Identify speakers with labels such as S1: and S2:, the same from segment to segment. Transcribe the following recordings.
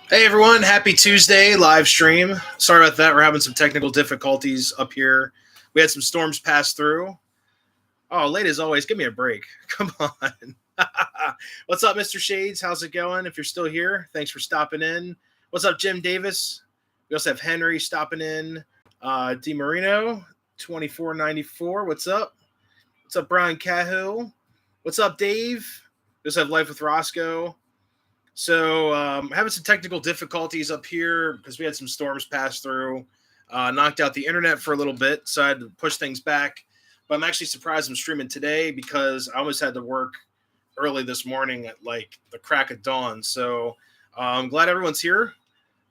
S1: Hey everyone, happy Tuesday live stream. Sorry about that. We're having some technical difficulties up here. We had some storms pass through. Oh, late as always. Give me a break. Come on. What's up, Mr. Shades? How's it going? If you're still here, thanks for stopping in. What's up, Jim Davis? We also have Henry stopping in. D Marino, 2494. What's up? What's up, Brian Cahill? What's up, Dave? We also have Life with Roscoe. So having some technical difficulties up here because we had some storms pass through, knocked out the internet for a little bit, so I had to push things back. But I'm actually surprised I'm streaming today because I almost had to work early this morning at like the crack of dawn. So I'm glad everyone's here.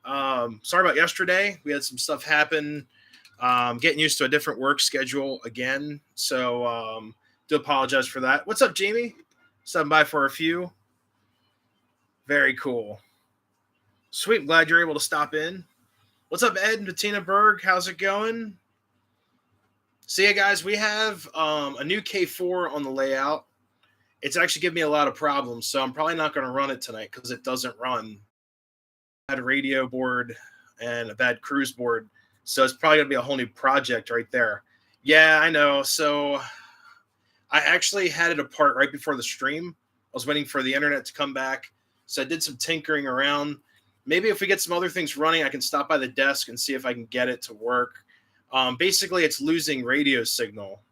S1: Sorry about yesterday. We had some stuff happen. Getting used to a different work schedule again. So do apologize for that. What's up, Jamie? Stopping by for a few. Very cool. Sweet. I'm glad you're able to stop in. What's up, Ed and Bettina Berg? How's it going? So, yeah, guys, we have a new K4 on the layout. It's actually giving me a lot of problems, so I'm probably not going to run it tonight because it doesn't run. I had a radio board and a bad cruise board, so it's probably going to be a whole new project right there. Yeah, I know. So, I actually had it apart right before the stream. I was waiting for the internet to come back, so I did some tinkering around. Maybe if we get some other things running, I can stop by the desk and see if I can get it to work. Basically, it's losing radio signal,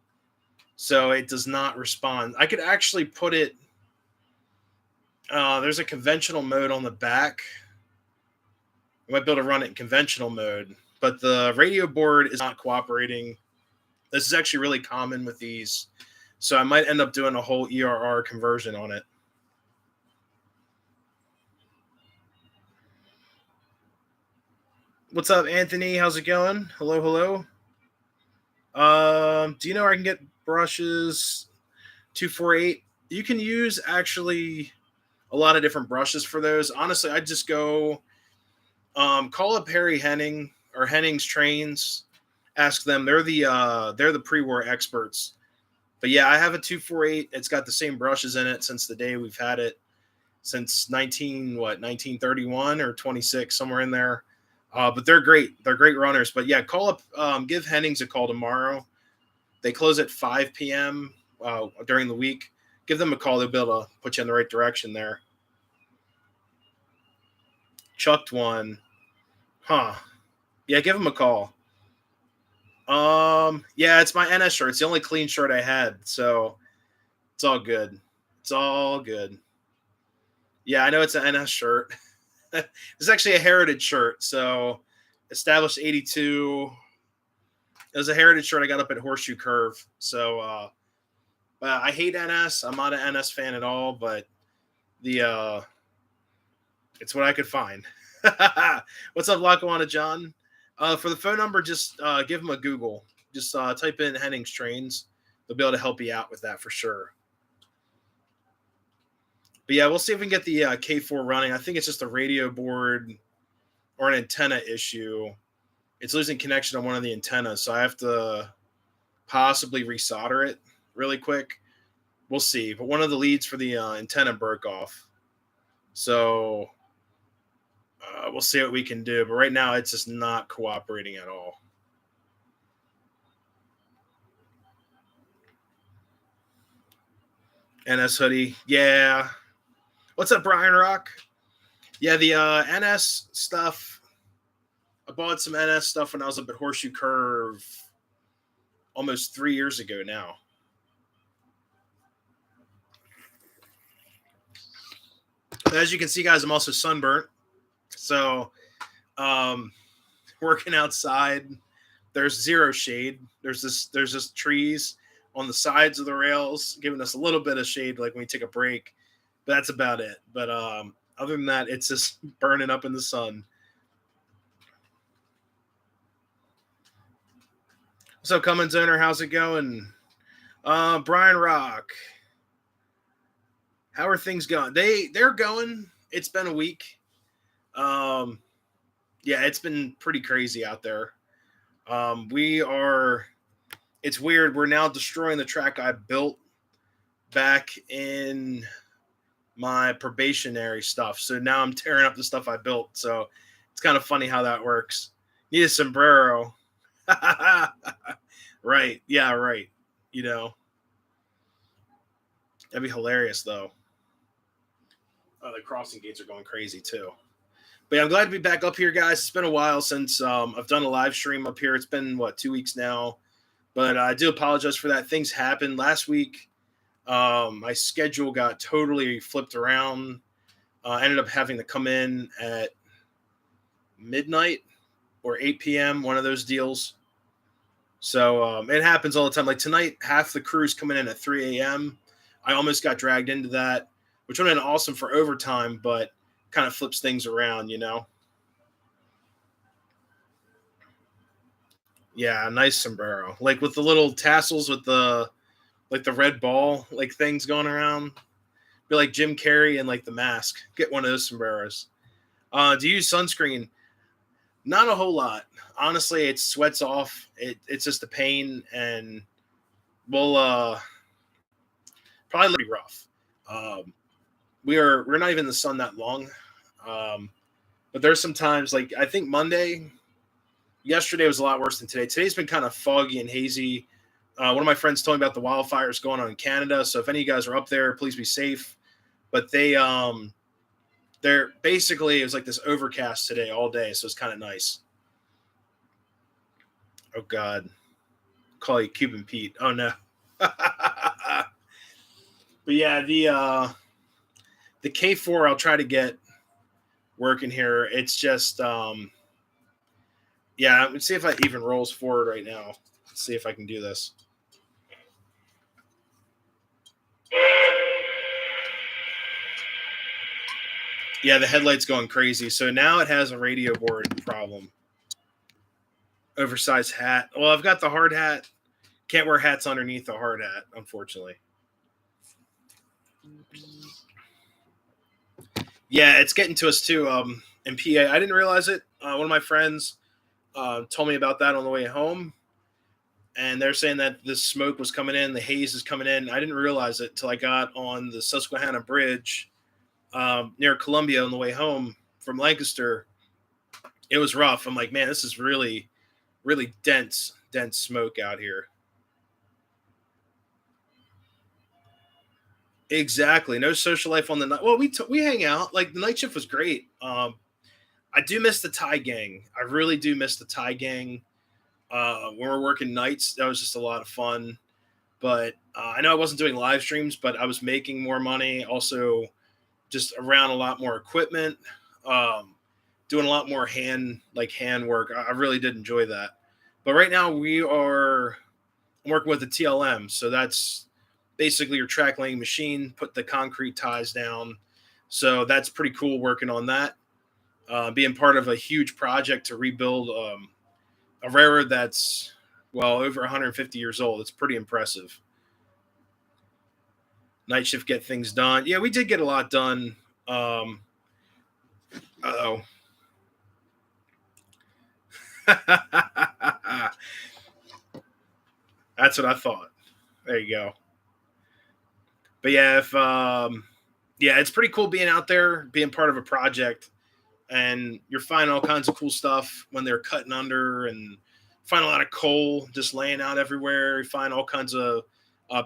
S1: so it does not respond. I could actually put it. There's a conventional mode on the back. I might be able to run it in conventional mode, but the radio board is not cooperating. This is actually really common with these, so I might end up doing a whole ERR conversion on it. What's up, Anthony? How's it going? Hello, hello. Do you know where I can get brushes? 248. You can use actually a lot of different brushes for those. Honestly, I'd just go call up Harry Henning or Henning's Trains. Ask them. They're the pre-war experts. But yeah, I have a 248. It's got the same brushes in it since the day we've had it, since 1931 or 26, somewhere in there. But they're great. They're great runners. But yeah, call up, give Hennings a call tomorrow. They close at 5 p.m. During the week. Give them a call. They'll be able to put you in the right direction there. Chucked one. Huh. Yeah, give them a call. Yeah, it's my NS shirt. It's the only clean shirt I had. So it's all good. It's all good. Yeah, I know it's an NS shirt. It's actually a heritage shirt. So established 82. It was a heritage shirt I got up at Horseshoe Curve. So I hate NS. I'm not an NS fan at all, but the it's what I could find. What's up, Lackawanna John? For the phone number, just give them a Google. Just type in Henning's Trains. They'll be able to help you out with that for sure. But yeah, we'll see if we can get the K4 running. I think it's just a radio board or an antenna issue. It's losing connection on one of the antennas, so I have to possibly resolder it really quick. We'll see. But one of the leads for the antenna broke off. So we'll see what we can do. But right now, it's just not cooperating at all. NS hoodie. Yeah. What's up, Brian Rock? Yeah, the NS stuff. I bought some NS stuff when I was up at Horseshoe Curve almost 3 years ago now. As you can see, guys, I'm also sunburnt. So, working outside, there's zero shade. There's just trees on the sides of the rails, giving us a little bit of shade, like when we take a break. But that's about it. But other than that, it's just burning up in the sun. So, Cummins owner, how's it going? Brian Rock. How are things going? They're going. It's been a week. Yeah, it's been pretty crazy out there. We are. It's weird. We're now destroying the track I built back in my probationary stuff. So now I'm tearing up the stuff I built. So it's kind of funny how that works. Need a sombrero. Right. Yeah, right. You know, that'd be hilarious though. Oh, the crossing gates are going crazy too. But yeah, I'm glad to be back up here, guys. It's been a while since I've done a live stream up here. It's been what, 2 weeks now. But I do apologize for that. Things happened last week. My schedule got totally flipped around. I ended up having to come in at midnight or 8 p.m. One of those deals. So it happens all the time. Like tonight, half the crew's coming in at 3 a.m. I almost got dragged into that, which would have been awesome for overtime, but kind of flips things around, you know? Yeah, nice sombrero. Like with the little tassels with the like the red ball like things going around. Be like Jim Carrey and like the mask. Get one of those sombreros. Do you use sunscreen? Not a whole lot. Honestly, it sweats off. It's just a pain and we'll probably be rough. Um, we're not even in the sun that long. Um, but there's some times like I think Monday, yesterday was a lot worse than today. Today's been kind of foggy and hazy. One of my friends told me about the wildfires going on in Canada. So if any of you guys are up there, please be safe. But they're basically it was like this overcast today all day, so it's kind of nice. Oh God, call you Cuban Pete. Oh no. But yeah, the K4 I'll try to get working here. It's just yeah, let's see if I even rolls forward right now. Let's see if I can do this. Yeah, the headlight's going crazy. So now it has a radio board problem. Oversized hat. Well, I've got the hard hat. Can't wear hats underneath the hard hat, unfortunately. Yeah, it's getting to us too. In PA, I didn't realize it. One of my friends told me about that on the way home, and they're saying that this smoke was coming in, the haze is coming in. I didn't realize it till I got on the Susquehanna Bridge near Columbia on the way home from Lancaster. It was rough. I'm like, man, this is really, really dense smoke out here. Exactly. No social life on the night. Well, we hang out. Like the night shift was great. I do miss the Thai gang. I really do miss the Thai gang. When we're working nights, that was just a lot of fun. But I know I wasn't doing live streams, but I was making more money. Also, just around a lot more equipment, doing a lot more hand work. I really did enjoy that. But right now I'm working with the TLM, so that's basically your track laying machine. Put the concrete ties down, so that's pretty cool. Working on that, being part of a huge project to rebuild a railroad that's well over 150 years old. It's pretty impressive. Night shift get things done. Yeah, we did get a lot done. Oh, that's what I thought. There you go. But yeah, if yeah, it's pretty cool being out there, being part of a project, and you're finding all kinds of cool stuff when they're cutting under and find a lot of coal just laying out everywhere. You find all kinds of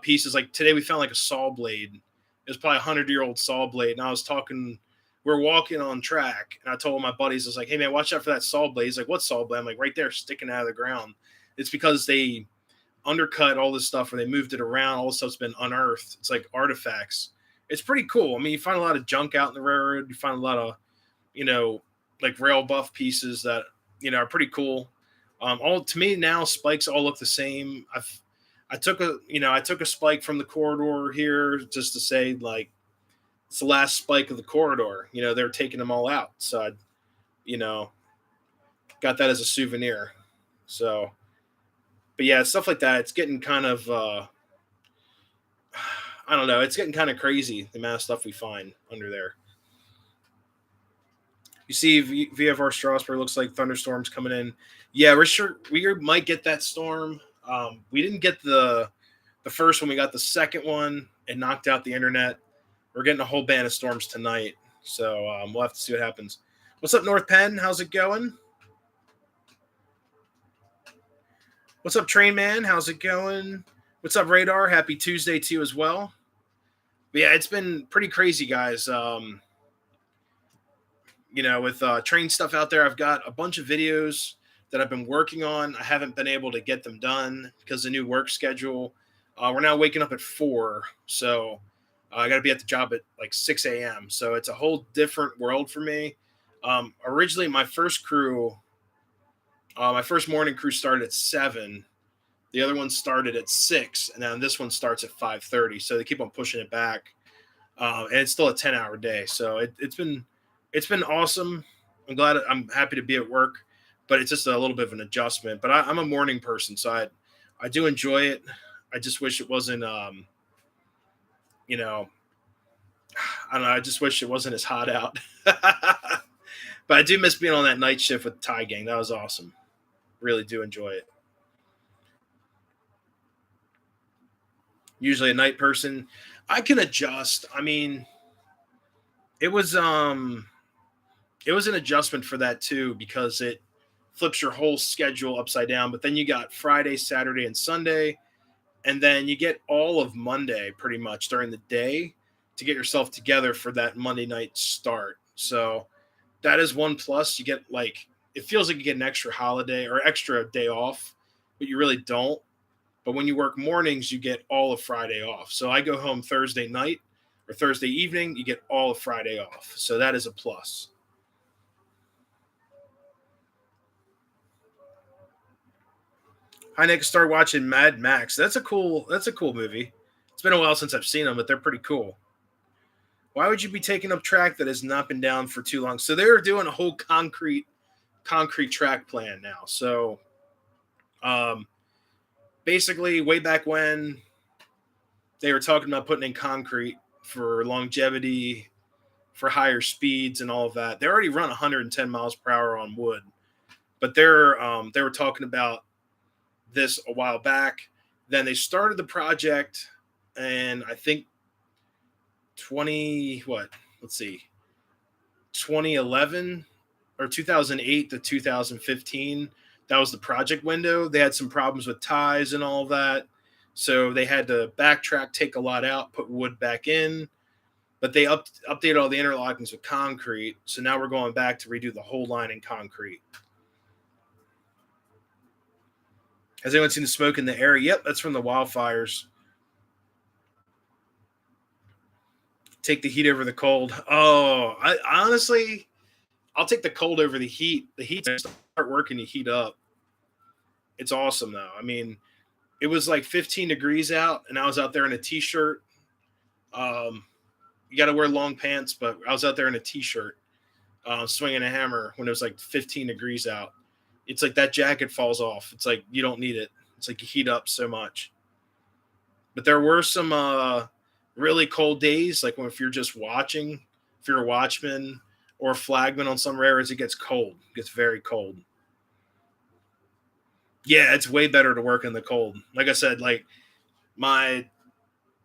S1: pieces. Like today, we found like a saw blade. It was probably a 100-year-old saw blade, and I was talking. We are walking on track, and I told my buddies, I was like, "Hey man, watch out for that saw blade." He's like, "What saw blade?" I'm like, "Right there, sticking out of the ground." It's because they undercut all this stuff, or they moved it around. All this stuff's been unearthed. It's like artifacts. It's pretty cool. I mean, you find a lot of junk out in the railroad. You find a lot of, you know, like rail buff pieces that are pretty cool. All to me now, spikes all look the same. I took a spike from the corridor here just to say like it's the last spike of the corridor. They're taking them all out, so I, you know, got that as a souvenir. So, but yeah, stuff like that. It's getting kind of I don't know. It's getting kind of crazy the amount of stuff we find under there. You see, VFR Strasburg looks like thunderstorms coming in. Yeah, we're sure we might get that storm. We didn't get the first one. We got the second one. It knocked out the internet. We're getting a whole band of storms tonight, so we'll have to see what happens. What's up, North Penn? How's it going? What's up, Train Man? How's it going? What's up, Radar? Happy Tuesday to you as well. But yeah, it's been pretty crazy, guys. With train stuff out there, I've got a bunch of videos that I've been working on. I haven't been able to get them done because of the new work schedule. We're now waking up at 4, so I got to be at the job at like 6 a.m. So it's a whole different world for me. Originally, my first morning crew started at 7. The other one started at 6, and then this one starts at 5:30. So they keep on pushing it back, and it's still a 10-hour day. So it's been awesome. I'm happy to be at work, but it's just a little bit of an adjustment. But I'm a morning person, so I do enjoy it. I just wish it wasn't I don't know. I just wish it wasn't as hot out. But I do miss being on that night shift with Thai Gang. That was awesome. Really do enjoy it. Usually a night person. I can adjust. I mean, it was an adjustment for that too because it flips your whole schedule upside down. But then you got Friday, Saturday, and Sunday, and then you get all of Monday pretty much during the day to get yourself together for that Monday night start. So that is one plus. You get it feels like you get an extra holiday or extra day off, but you really don't. But when you work mornings, you get all of Friday off. So I go home Thursday night or Thursday evening, you get all of Friday off. So that is a plus. Hi Nick, start watching Mad Max. That's a cool movie. It's been a while since I've seen them, but they're pretty cool. Why would you be taking up track that has not been down for too long? So they're doing a whole concrete track plan now. So basically way back when they were talking about putting in concrete for longevity, for higher speeds and all of that. They already run 110 miles per hour on wood, but they were talking about this a while back. Then they started the project, and I think 2011 or 2008 to 2015. That was the project window. They had some problems with ties and all of that. So they had to backtrack, take a lot out, put wood back in. But they updated all the interlockings with concrete. So now we're going back to redo the whole line in concrete. Has anyone seen the smoke in the air? Yep, that's from the wildfires. Take the heat over the cold. Oh, I honestly, I'll take the cold over the heat. The heat start working to heat up. It's awesome though. I mean, it was like 15 degrees out, and I was out there in a t-shirt. You got to wear long pants, but I was out there in a t-shirt, swinging a hammer when it was like 15 degrees out. It's like that jacket falls off. It's like you don't need it. It's like you heat up so much. But there were some really cold days, like if you're just watching, if you're a watchman or a flagman on some railroads, it gets cold. It gets very cold. Yeah, it's way better to work in the cold. Like I said, like my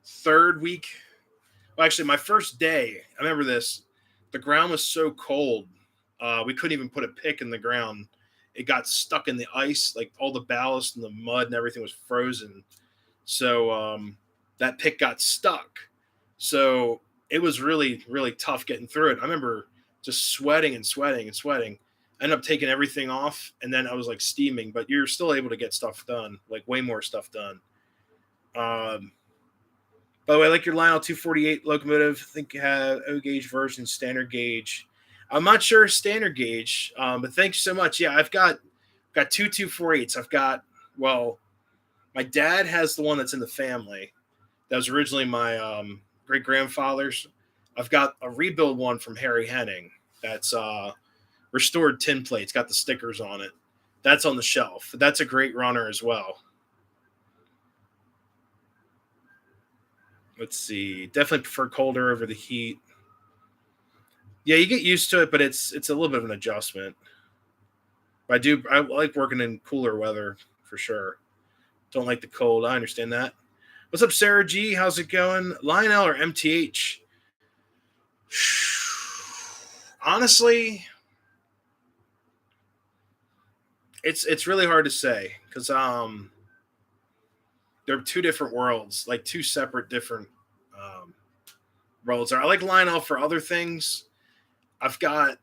S1: third week, well, actually my first day, I remember this. The ground was so cold, we couldn't even put a pick in the ground. It got stuck in the ice, like all the ballast and the mud and everything was frozen. So that pick got stuck. So it was really, really tough getting through it. I remember just sweating and sweating and sweating. I ended up taking everything off, and then I was like steaming, but you're still able to get stuff done, like way more stuff done. By the way, I like your Lionel 248 locomotive. I think you have O gauge version, standard gauge. I'm not sure standard gauge, but thanks so much. Yeah, I've got two 248s. My dad has the one that's in the family. That was originally my great grandfather's. I've got a rebuild one from Harry Henning. That's restored tin plate. It's got the stickers on it. That's on the shelf. That's a great runner as well. Let's see. Definitely prefer colder over the heat. Yeah, you get used to it, but it's a little bit of an adjustment. But I like working in cooler weather for sure. Don't like the cold. I understand that. What's up, Sarah G? How's it going? Lionel or MTH? Honestly, it's really hard to say because they're two different worlds, like two separate different um, worlds. I like Lionel for other things. I've got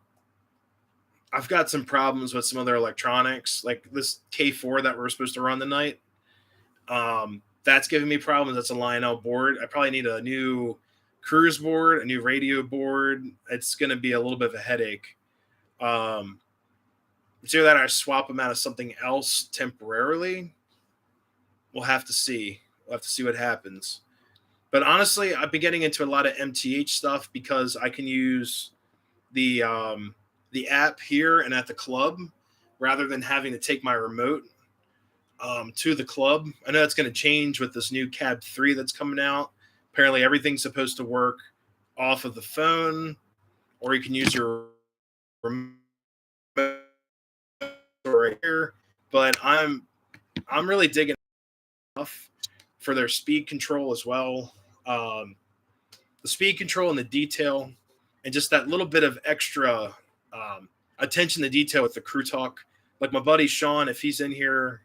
S1: I've got some problems with some other electronics, like this K4 that we're supposed to run tonight. That's giving me problems. That's a Lionel board. I probably need a new cruise board, a new radio board. It's going to be a little bit of a headache. Um, it's either that or I swap them out of something else temporarily. We'll have to see. We'll have to see what happens. But honestly, I've been getting into a lot of MTH stuff because I can use the um, the app here and at the club rather than having to take my remote to the club. I know that's going to change with this new Cab 3 that's coming out. Apparently, everything's supposed to work off of the phone, or you can use your remote right here. But I'm really digging stuff for their speed control as well. Um, the speed control and the detail, and just that little bit of extra um, attention to detail with the crew talk. Like my buddy Sean, if he's in here,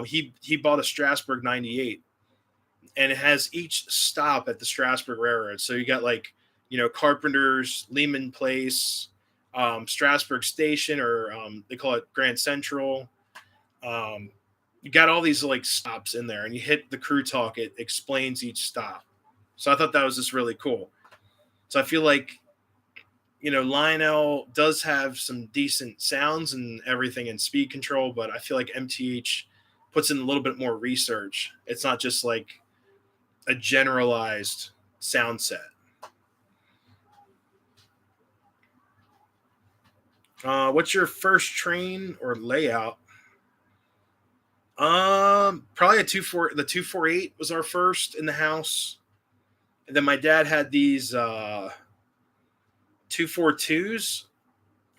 S1: he bought a Strasbourg '98, and it has each stop at the Strasbourg Railroad. So you got like Carpenter's, Lehman Place, Strasbourg Station, or they call it Grand Central. Um, you got all these like stops in there, and you hit the crew talk. It explains each stop. So I thought that was just really cool. So I feel like Lionel does have some decent sounds and everything and speed control, but I feel like MTH puts in a little bit more research. It's not just like a generalized sound set. What's your first train or layout? Probably the 248 was our first in the house, and then my dad had these 242s,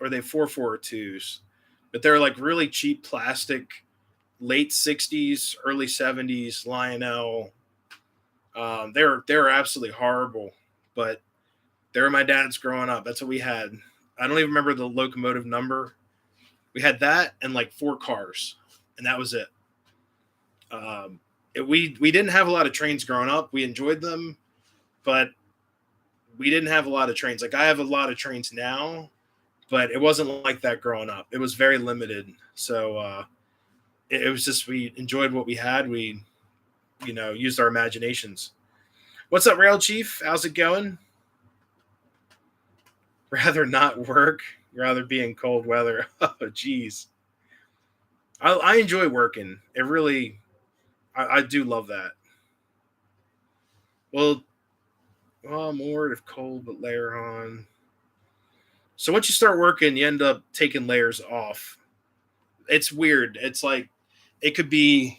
S1: or they 442s, but they're like really cheap plastic, late 60s, early 70s Lionel. They were absolutely horrible, but they were my dad's growing up. That's what we had. I don't even remember the locomotive number. We had that and like four cars, and that was it. We didn't have a lot of trains growing up. We enjoyed them, but we didn't have a lot of trains. Like I have a lot of trains now, but it wasn't like that growing up. It was very limited. So it was just we enjoyed what we had. We used our imaginations. What's up, Rail Chief? How's it going? Rather not work, rather be in cold weather. Oh, geez. I enjoy working. It really, I do love that. Well, more of cold, but layer on. So once you start working, you end up taking layers off. It's weird. It's like it could be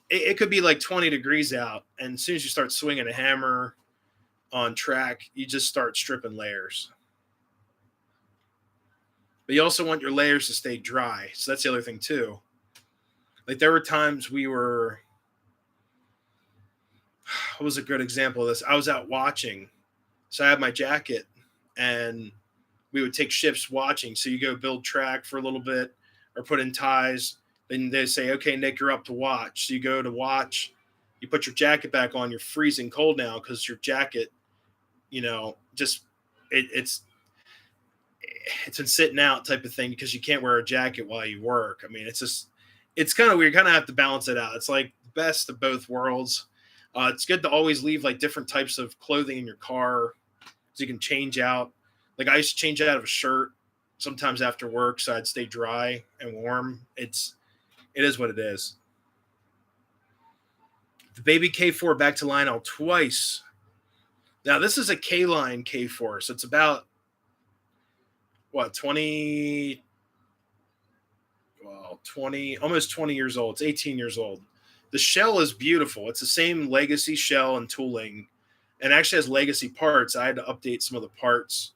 S1: it could be like 20 degrees out, and as soon as you start swinging a hammer on track, you just start stripping layers. But you also want your layers to stay dry. So that's the other thing too. Like there were times we were what was a good example of this? I was out watching. So I had my jacket and we would take shifts watching. So you go build track for a little bit or put in ties. Then they say, okay, Nick, you're up to watch. So you go to watch, you put your jacket back on, you're freezing cold now because your jacket, just it's it's been sitting out type of thing because you can't wear a jacket while you work. I mean, it's kind of weird. You kind of have to balance it out. It's like the best of both worlds. It's good to always leave like different types of clothing in your car so you can change out. Like I used to change out of a shirt sometimes after work so I'd stay dry and warm. It is what it is. The baby K4 back to Lionel twice. Now this is a K line K4, so it's about what 20 well 20 almost 20 years old. It's 18 years old. The shell is beautiful. It's the same legacy shell and tooling, and actually has legacy parts. I had to update some of the parts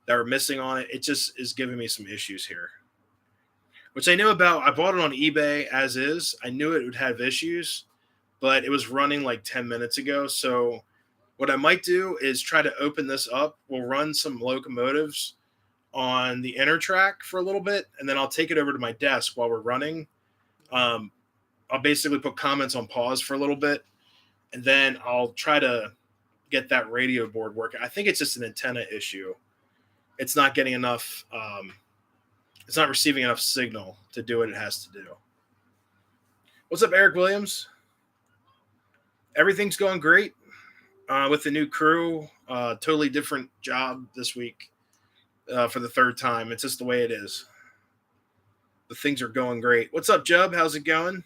S1: that were missing on it. It just is giving me some issues here, which I knew about. I bought it on eBay as is. I knew it would have issues, but it was running like 10 minutes ago. So What I might do is try to open this up. We'll run some locomotives on the inner track for a little bit, and then I'll take it over to my desk while we're running. Um, I'll basically put comments on pause for a little bit, and then I'll try to get that radio board working. I think it's just an antenna issue. It's not getting enough. It's not receiving enough signal to do what it has to do. What's up, Eric Williams? Everything's going great with the new crew. Totally different job this week for the third time. It's just the way it is. The things are going great. What's up, Jub? How's it going?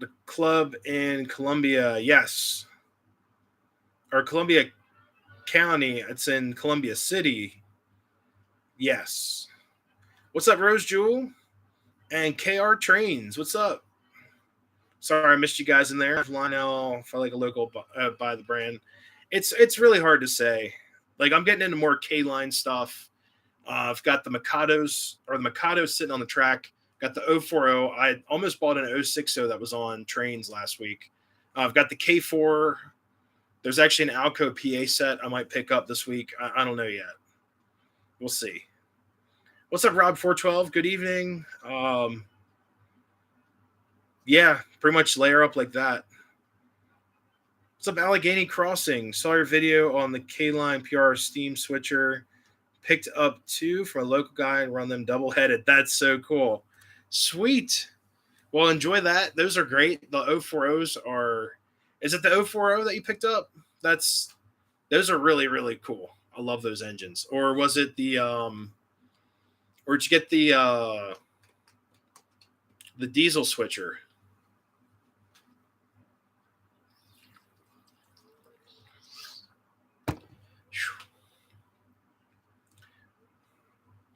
S1: The club in Columbia, yes. Or Columbia County, it's in Columbia City. Yes. What's up, Rose Jewel? And KR Trains, what's up? Sorry, I missed you guys in there. Lionel, felt like a local by the brand. It's really hard to say. Like, I'm getting into more K-line stuff. I've got the Mikado sitting on the track. Got the 040. I almost bought an 060 that was on trains last week. I've got the K4. There's actually an Alco PA set I might pick up this week. I don't know yet. We'll see. What's up, Rob 412? Good evening. Yeah, pretty much layer up like that. What's up, Allegheny Crossing? Saw your video on the K-Line PR steam switcher. Picked up 2 from a local guy and run them double-headed. That's so cool. Sweet. Well, enjoy that. Those are great. The 040s are... Is it the 040 that you picked up? Those are really, really cool. I love those engines. Or was it the... Or did you get the diesel switcher?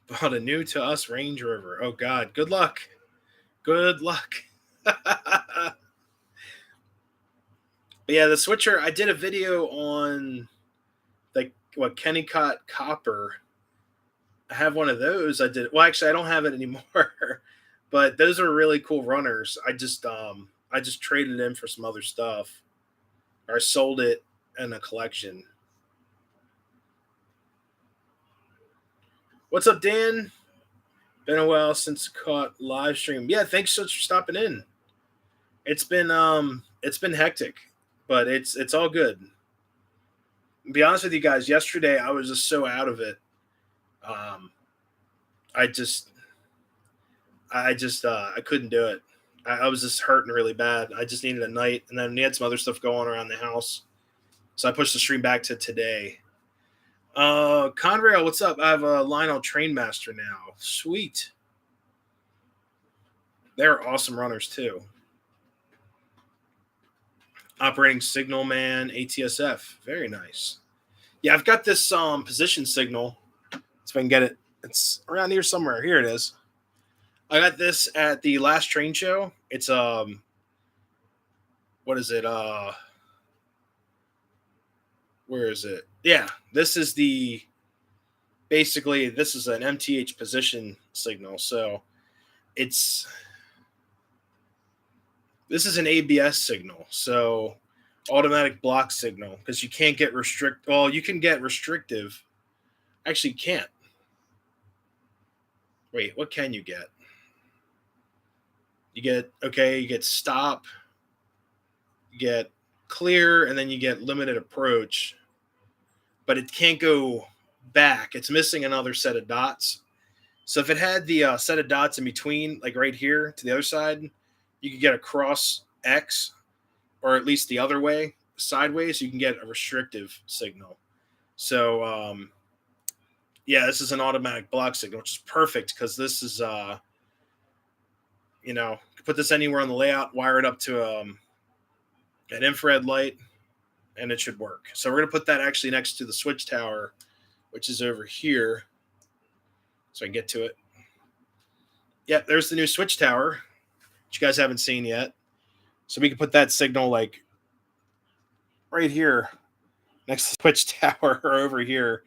S1: Bought a new to us Range Rover. Oh God, good luck. Good luck. But yeah, the switcher, I did a video on Kennecott Copper. I have one of those. Well, actually I don't have it anymore. But those are really cool runners. I just traded in for some other stuff. Or I sold it in a collection. What's up, Dan? Been a while since caught live stream. Yeah, thanks so much for stopping in. It's been hectic, but it's all good. To be honest with you guys, yesterday I was just so out of it. I couldn't do it. I was just hurting really bad. I just needed a night, and then we had some other stuff going around the house, so I pushed the stream back to today. Conrail, what's up? I have a Lionel Trainmaster now. Sweet. They're awesome runners too. Operating Signal Man, ATSF. Very nice. Yeah, I've got this position signal. So I can get it. It's around here somewhere. Here it is. I got this at the last train show. It's what is it? Where is it? Yeah, this is basically this is an MTH position signal. So this is an ABS signal. So automatic block signal, because you can't get you can get restrictive. Actually, you can't. Wait, what can you get? You get stop, you get clear, and then you get limited approach. But it can't go back. It's missing another set of dots. So if it had the set of dots in between, like right here to the other side, you could get a cross X, or at least the other way, sideways, you can get a restrictive signal. So, yeah, this is an automatic block signal, which is perfect because this is, you can put this anywhere on the layout, wire it up to an infrared light, and it should work. So we're going to put that actually next to the switch tower, which is over here, so I can get to it. Yeah, there's the new switch tower, which you guys haven't seen yet. So we can put that signal like right here next to the switch tower or over here.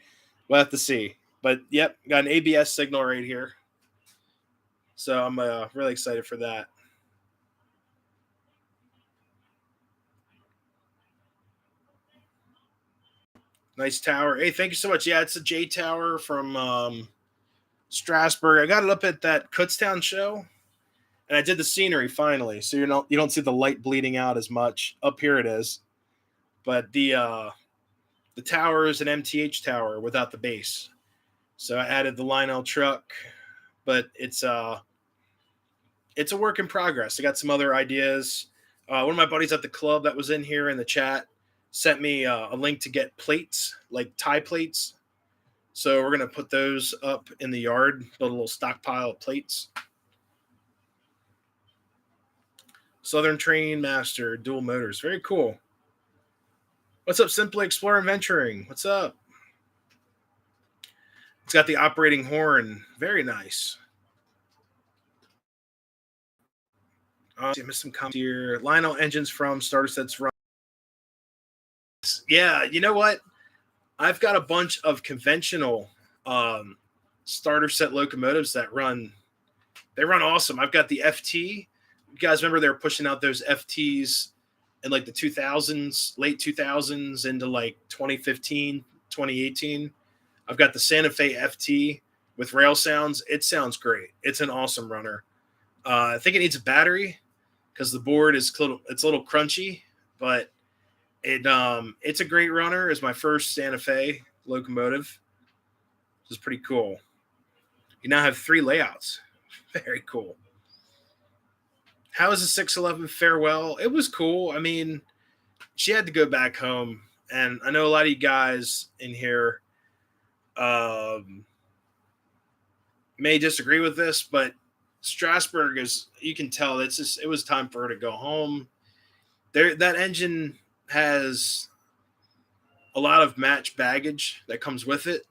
S1: We'll have to see. But, yep, got an ABS signal right here. So I'm really excited for that. Nice tower. Hey, thank you so much. Yeah, it's a J Tower from Strasbourg. I got it up at that Kutztown show, and I did the scenery finally. So you don't see the light bleeding out as much. Up here it is, but the tower is an MTH tower without the base. So I added the Lionel truck, but it's a work in progress. I got some other ideas. One of my buddies at the club that was in here in the chat sent me a link to get plates, like tie plates. So we're gonna put those up in the yard, build a little stockpile of plates. Southern Train Master, dual motors, very cool. What's up, Simply Exploring Venturing? What's up? It's got the operating horn, very nice. I missed some comments here. Lionel engines from starter sets run. Yeah, you know what? I've got a bunch of conventional starter set locomotives that run. They run awesome. I've got the FT. You guys remember they were pushing out those FTs in like the 2000s, late 2000s into like 2015, 2018. I've got the Santa Fe FT with rail sounds. It sounds great. It's an awesome runner. I think it needs a battery because the board is it's a little crunchy, but it's a great runner. It's my first Santa Fe locomotive. This is pretty cool. You now have 3 layouts. Very cool. How was the 611 farewell? It was cool. I mean, she had to go back home, and I know a lot of you guys in here may disagree with this, but Strasbourg is, you can tell it's just, it was time for her to go home. That engine has a lot of match baggage that comes with it.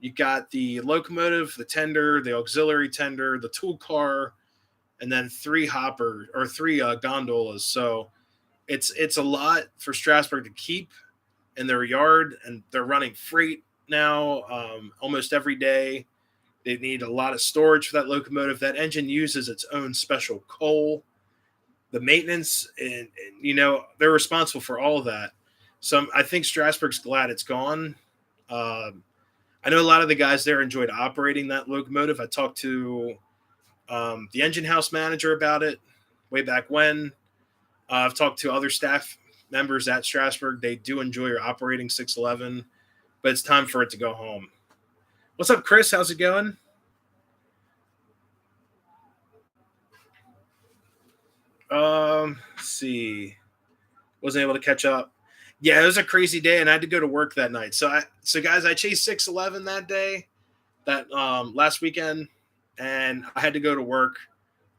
S1: You got the locomotive, the tender, the auxiliary tender, the tool car, and then 3 gondolas. So it's a lot for Strasbourg to keep in their yard, and they're running freight now almost every day. They need a lot of storage for that locomotive. That engine uses its own special coal. The maintenance, and they're responsible for all of that. So I think Strasbourg's glad it's gone. I know a lot of the guys there enjoyed operating that locomotive. I talked to the engine house manager about it way back when. I've talked to other staff members at Strasbourg. They do enjoy operating 611, but it's time for it to go home. What's up, Chris? How's it going? Let's see. Wasn't able to catch up. Yeah, it was a crazy day, and I had to go to work that night. So guys, I chased 611 that day, that last weekend, and I had to go to work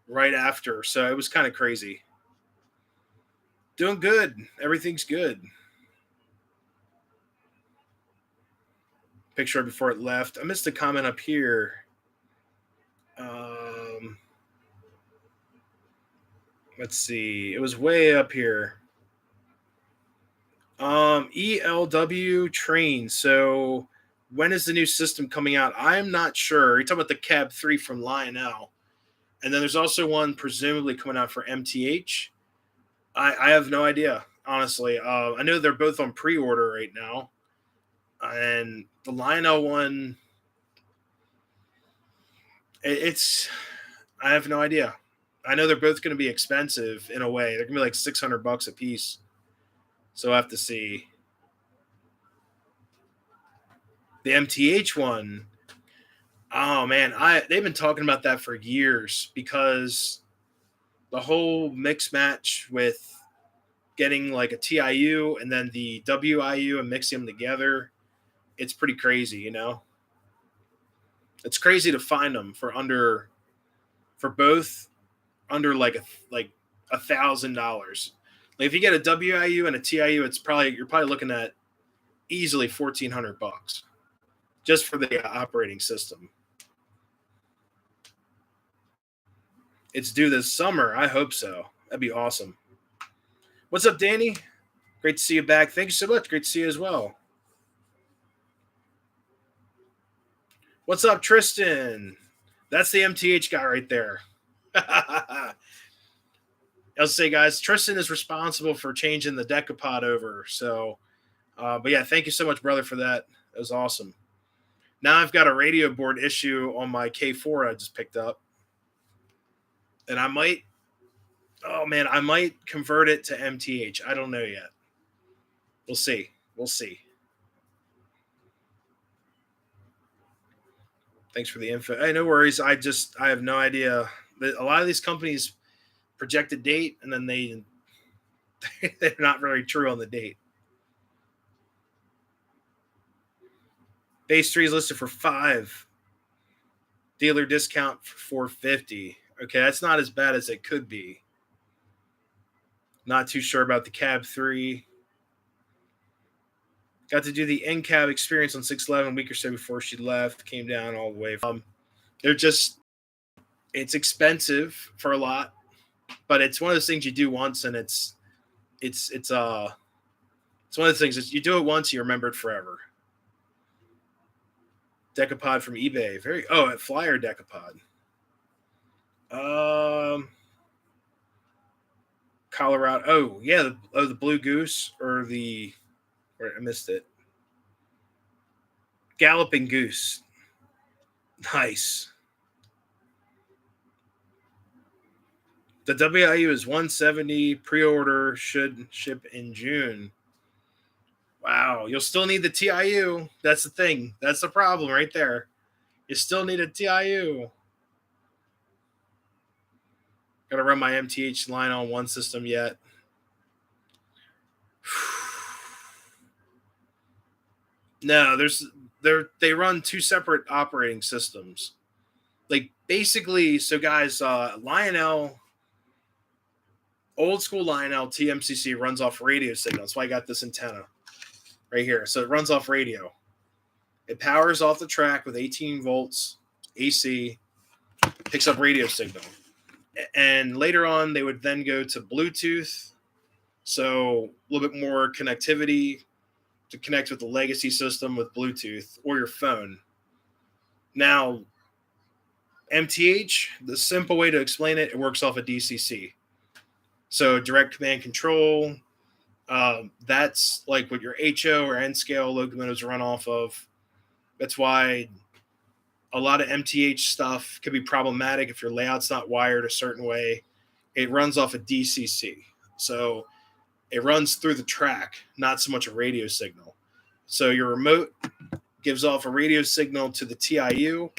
S1: right after. So it was kind of crazy. Doing good. Everything's good. Picture before it left. I missed a comment up here. Let's see. It was way up here. ELW train. So when is the new system coming out? I'm not sure. You're talking about the Cab 3 from Lionel. And then there's also one presumably coming out for MTH. I have no idea, honestly. I know they're both on pre-order right now. And the Lionel one, it's I have no idea. I know they're both going to be expensive in a way. They're going to be like $600 a piece. So I have to see. The MTH one, oh man, they've been talking about that for years because the whole mix match with getting like a TIU and then the WIU and mixing them together, it's pretty crazy, It's crazy to find them for both under like $1,000. Like if you get a WIU and a TIU, you're probably looking at easily $1,400 just for the operating system. It's due this summer. I hope so. That'd be awesome. What's up, Danny? Great to see you back. Thank you so much. Great to see you as well. What's up, Tristan? That's the MTH guy right there. I'll say, guys, Tristan is responsible for changing the Decapod over. So, but yeah, thank you so much, brother, for that. It was awesome. Now I've got a radio board issue on my K4 I just picked up. And I might, oh man, I might convert it to MTH. I don't know yet. We'll see. We'll see. Thanks for the info. Hey, no worries. I have no idea. A lot of these companies project a date and then they're not very true on the date. Base 3 is listed for $5. Dealer discount for $450. Okay, that's not as bad as it could be. Not too sure about the Cab 3. Got to do the in-cab experience on 611 a week or so before she left. Came down all the way. They're just, it's expensive for a lot, but it's one of those things you do once, and it's one of the things that you do it once, you remember it forever. Decapod from eBay. A Flyer Decapod. Colorado. Oh yeah, the Blue Goose or the. I missed it. Galloping Goose. Nice. The WIU is 170. Pre-order should ship in June. Wow, you'll still need the TIU. That's the thing. That's the problem right there. You still need a TIU. Got to run my MTH line on one system yet. No, they run two separate operating systems. Like basically, so guys, Lionel, old school Lionel TMCC runs off radio signal. That's why I got this antenna right here. So it runs off radio. It powers off the track with 18 volts AC, picks up radio signal. And later on, they would then go to Bluetooth. So a little bit more connectivity to connect with the legacy system with Bluetooth or your phone. Now, MTH, the simple way to explain it, it works off a DCC. So direct command control, that's like what your HO or N-scale locomotives run off of. That's why a lot of MTH stuff could be problematic if your layout's not wired a certain way. It runs off a DCC. So it runs through the track, not so much a radio signal. So your remote gives off a radio signal to the TIU.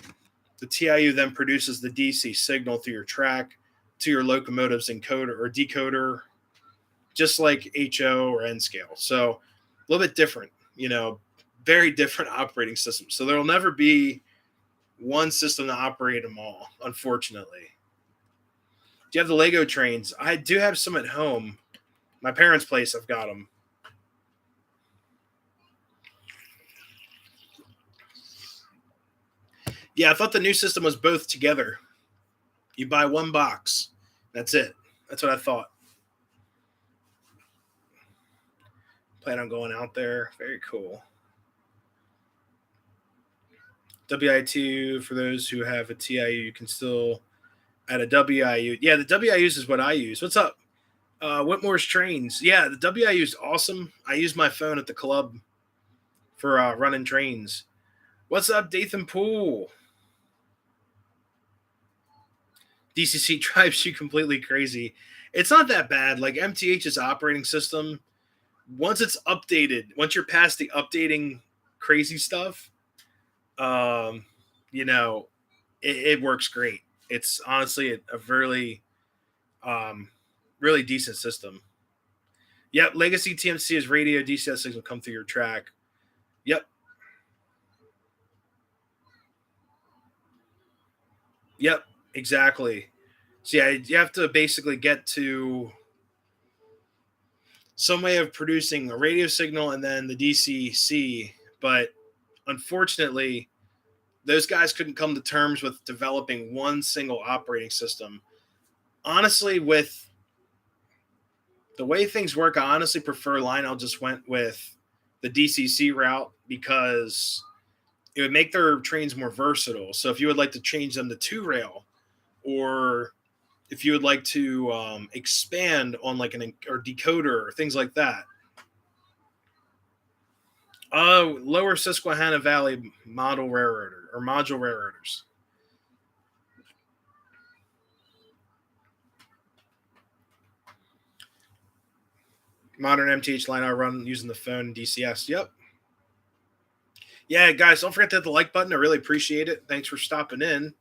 S1: The TIU then produces the DC signal through your track to your locomotive's encoder or decoder, just like HO or N-scale. So a little bit different, very different operating systems. So there will never be one system to operate them all, unfortunately. Do you have the Lego trains? I do have some at home. My parents' place, I've got them. Yeah, I thought the new system was both together. You buy one box. That's it. That's what I thought. Plan on going out there. Very cool. WI2, for those who have a TIU, you can still add a WIU. Yeah, the WIUs is what I use. What's up? Whitmore's Trains. Yeah, the WIU is awesome. I use my phone at the club for running trains. What's up, Dathan Poole? DCC drives you completely crazy. It's not that bad. Like MTH's operating system, once it's updated, once you're past the updating crazy stuff, it works great. It's honestly a really, really decent system. Yep, Legacy TMC is radio. DCS signal come through your track. Yep. Yep, exactly. So yeah, you have to basically get to some way of producing a radio signal and then the DCC. But unfortunately, those guys couldn't come to terms with developing one single operating system. Honestly, with the way things work, I honestly prefer Lionel just went with the DCC route because it would make their trains more versatile. So if you would like to change them to two rail, or if you would like to expand on like an or decoder or things like that. Lower Susquehanna Valley model railroader or module railroaders. Modern MTH line I run using the phone and DCS. Yep. Yeah, guys, don't forget to hit the like button. I really appreciate it. Thanks for stopping in.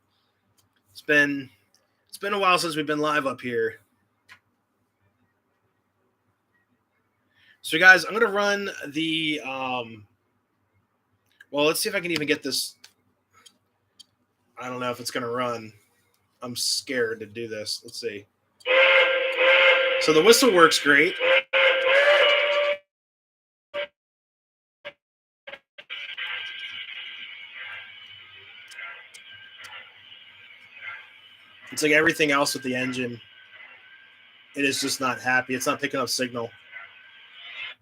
S1: It's been a while since we've been live up here. So, guys, I'm gonna run the. Well, let's see if I can even get this. I don't know if it's gonna run. I'm scared to do this. Let's see. So the whistle works great. It's like everything else with the engine. It is just not happy. It's not picking up signal.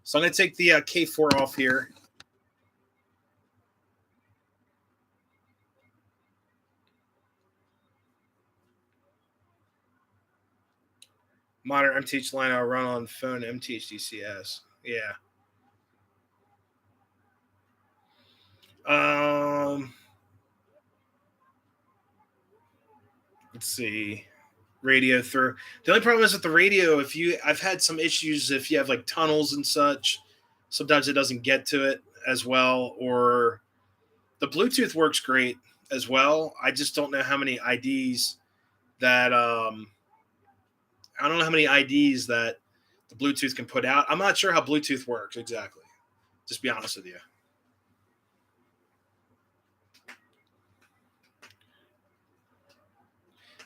S1: So I'm going to take the K4 off here. Modern MTH line I'll run on phone MTH DCS. Yeah. Let's see. Radio through. The only problem is with the radio, I've had some issues if you have like tunnels and such. Sometimes it doesn't get to it as well, or the Bluetooth works great as well. I just don't know how many IDs that I don't know how many IDs that the Bluetooth can put out. I'm not sure how Bluetooth works exactly. Just be honest with you.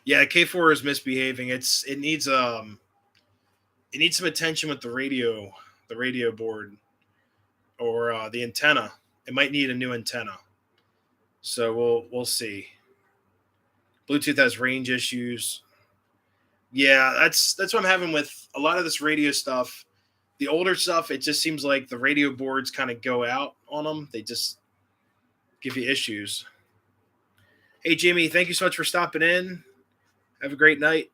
S1: Yeah, K4 is misbehaving. It needs some attention with the radio board or the antenna. It might need a new antenna. So we'll see. Bluetooth has range issues. Yeah, that's what I'm having with a lot of this radio stuff. The older stuff, it just seems like the radio boards kind of go out on them. They just give you issues. Hey, Jimmy, thank you so much for stopping in. Have a great night.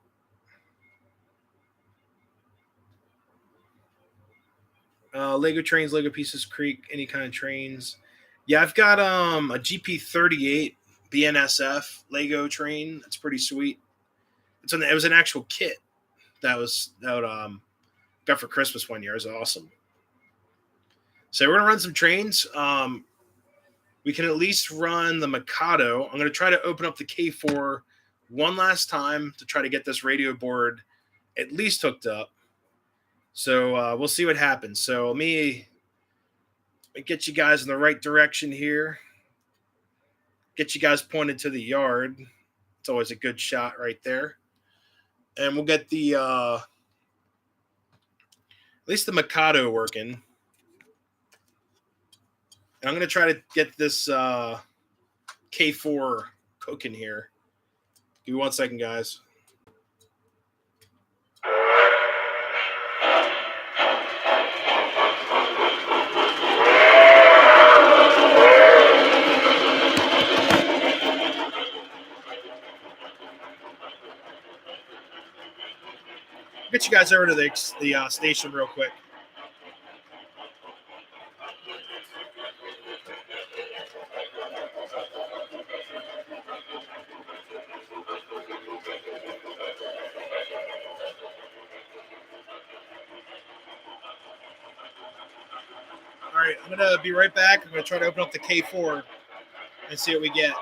S1: Lego trains, Lego Pieces Creek, any kind of trains. Yeah, I've got a GP38 BNSF Lego train. That's pretty sweet. It was an actual kit that got for Christmas one year. It was awesome. So we're gonna run some trains. We can at least run the Mikado. I'm gonna try to open up the K4 one last time to try to get this radio board at least hooked up. So we'll see what happens. So let me get you guys in the right direction here. Get you guys pointed to the yard. It's always a good shot right there. And we'll get the at least the Mikado working. And I'm going to try to get this K4 cooking here. Give me 1 second, guys. Get you guys over to the station real quick. All right, I'm going to be right back. I'm going to try to open up the K4 and see what we get.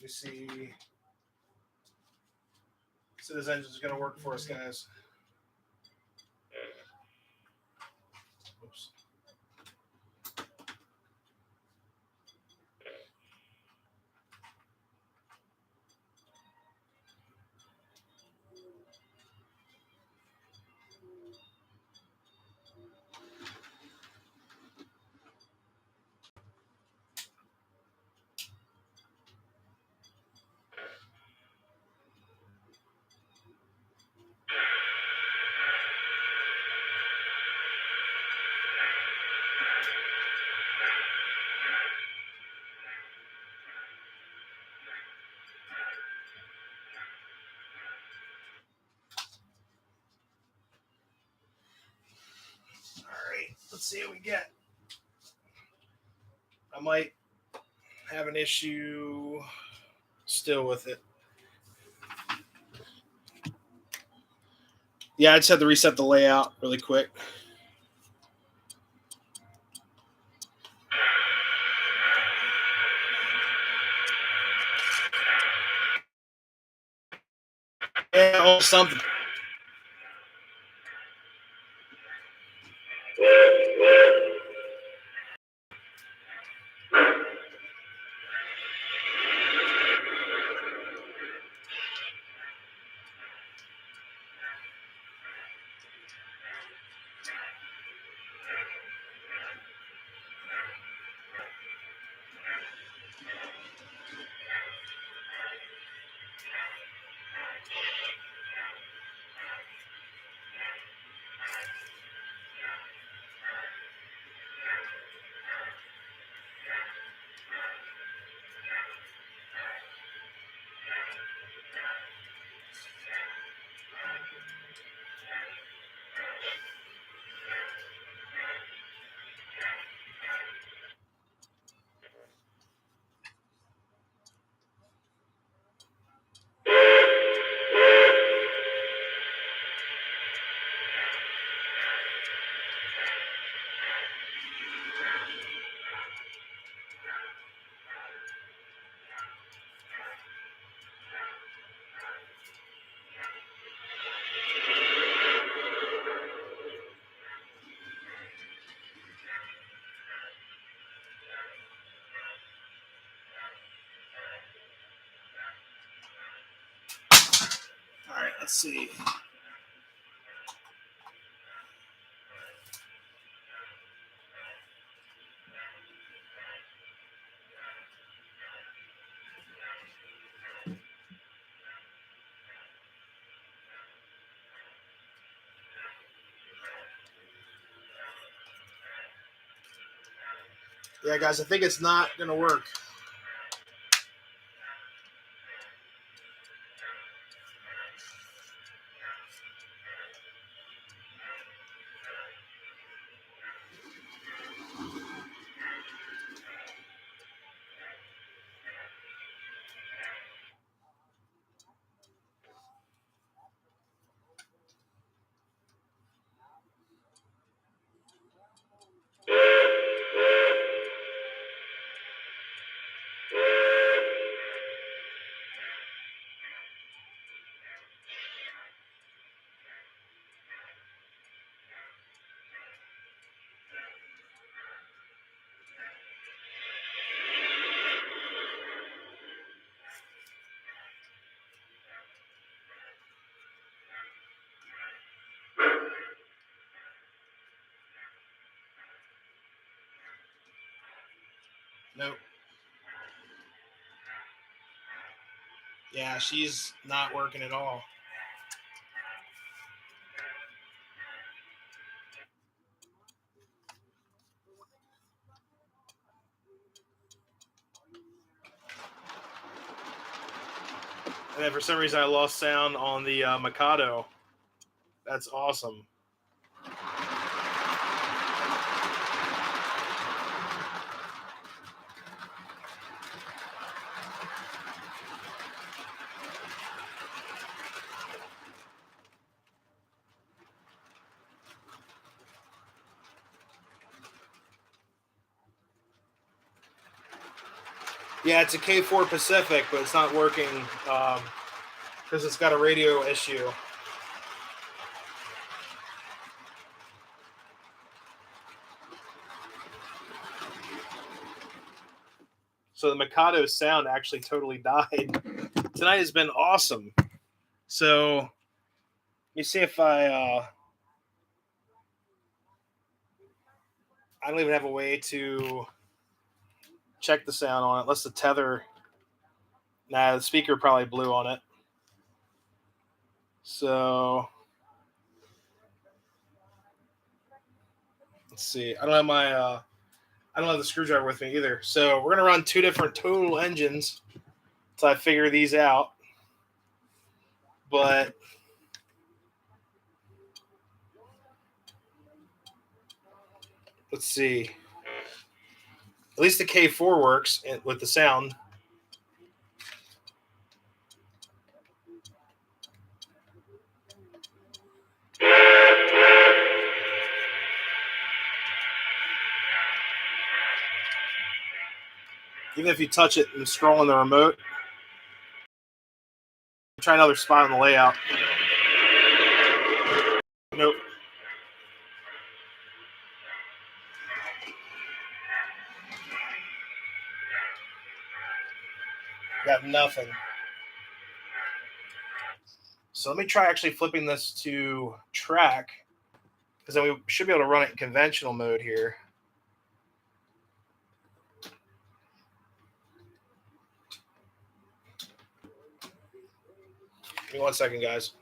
S1: me see. So this engine's going to work for us, guys. Oops. Let's see what we get. I might have an issue still with it. Yeah, I just had to reset the layout really quick. Yeah, oh, something. All right, let's see. Yeah, guys, I think it's not going to work. Nope. Yeah, she's not working at all. And then for some reason I lost sound on the Mikado. That's awesome. Yeah, it's a K4 Pacific, but it's not working because it's got a radio issue. So the Mikado sound actually totally died. Tonight has been awesome. So let me see if I don't even have a way to check the sound on it. Unless the tether. Nah, the speaker probably blew on it. So let's see. I don't have my I don't have the screwdriver with me either. So we're gonna run two different total engines until I figure these out. But let's see. At least the K4 works with the sound. Even if you touch it and scroll on the remote. Try another spot on the layout. Nope. Got nothing. So let me try actually flipping this to track, because then we should be able to run it in conventional mode here. Give me 1 second, guys.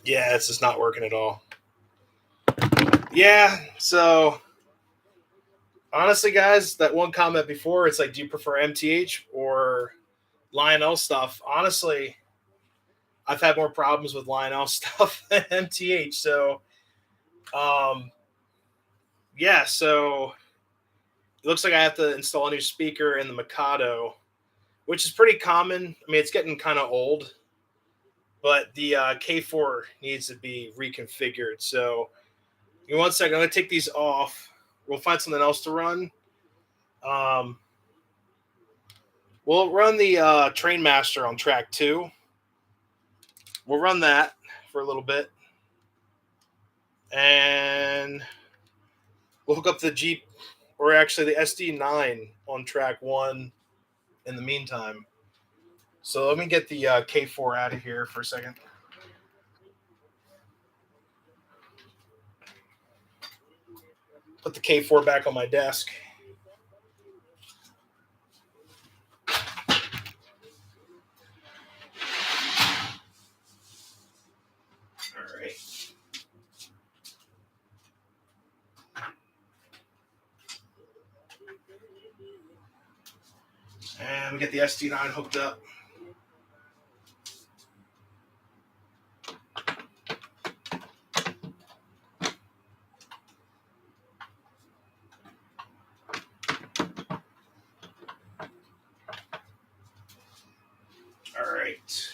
S1: Yeah, it's just not working at all. Yeah, so honestly, guys, that one comment before, it's like, do you prefer MTH or Lionel stuff? Honestly, I've had more problems with Lionel stuff than MTH. So, yeah, so it looks like I have to install a new speaker in the Mikado, which is pretty common. I mean, it's getting kind of old, but the K4 needs to be reconfigured. So, in 1 second, I'm going to take these off. We'll find something else to run. We'll run the Train Master on track 2. We'll run that for a little bit. And we'll hook up the Jeep, or actually the SD9 on track 1 in the meantime. So let me get the K4 out of here for a second. Put the K4 back on my desk. All right. And we get the SD9 hooked up. All right.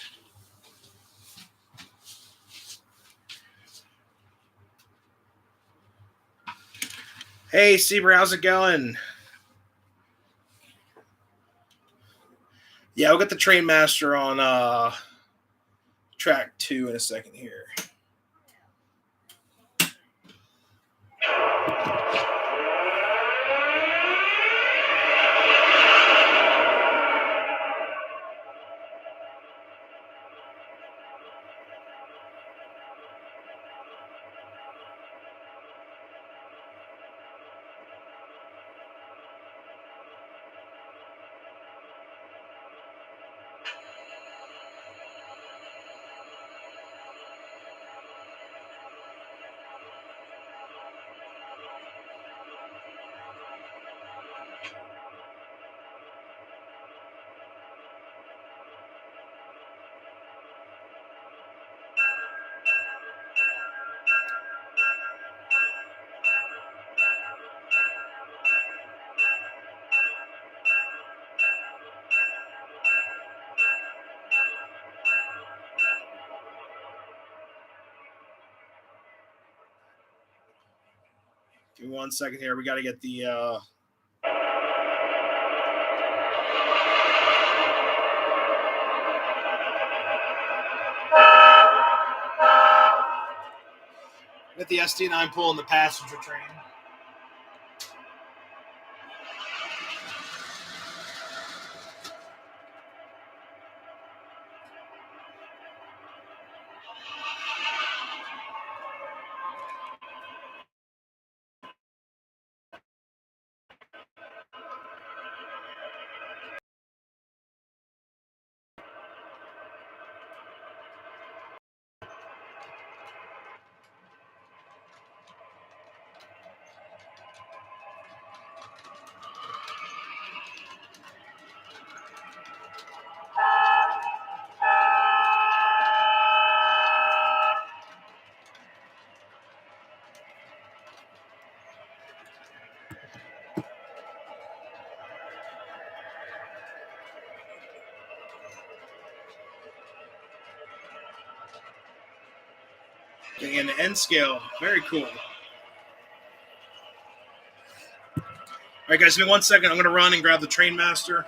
S1: Hey, Seaber, how's it going? Yeah, we'll get the Train Master on track 2 in a second here. Give me 1 second here. We got to get the. Get the SD9 pulling the passenger train. Getting into N scale. Very cool. All right, guys, give me 1 second. I'm going to run and grab the train master.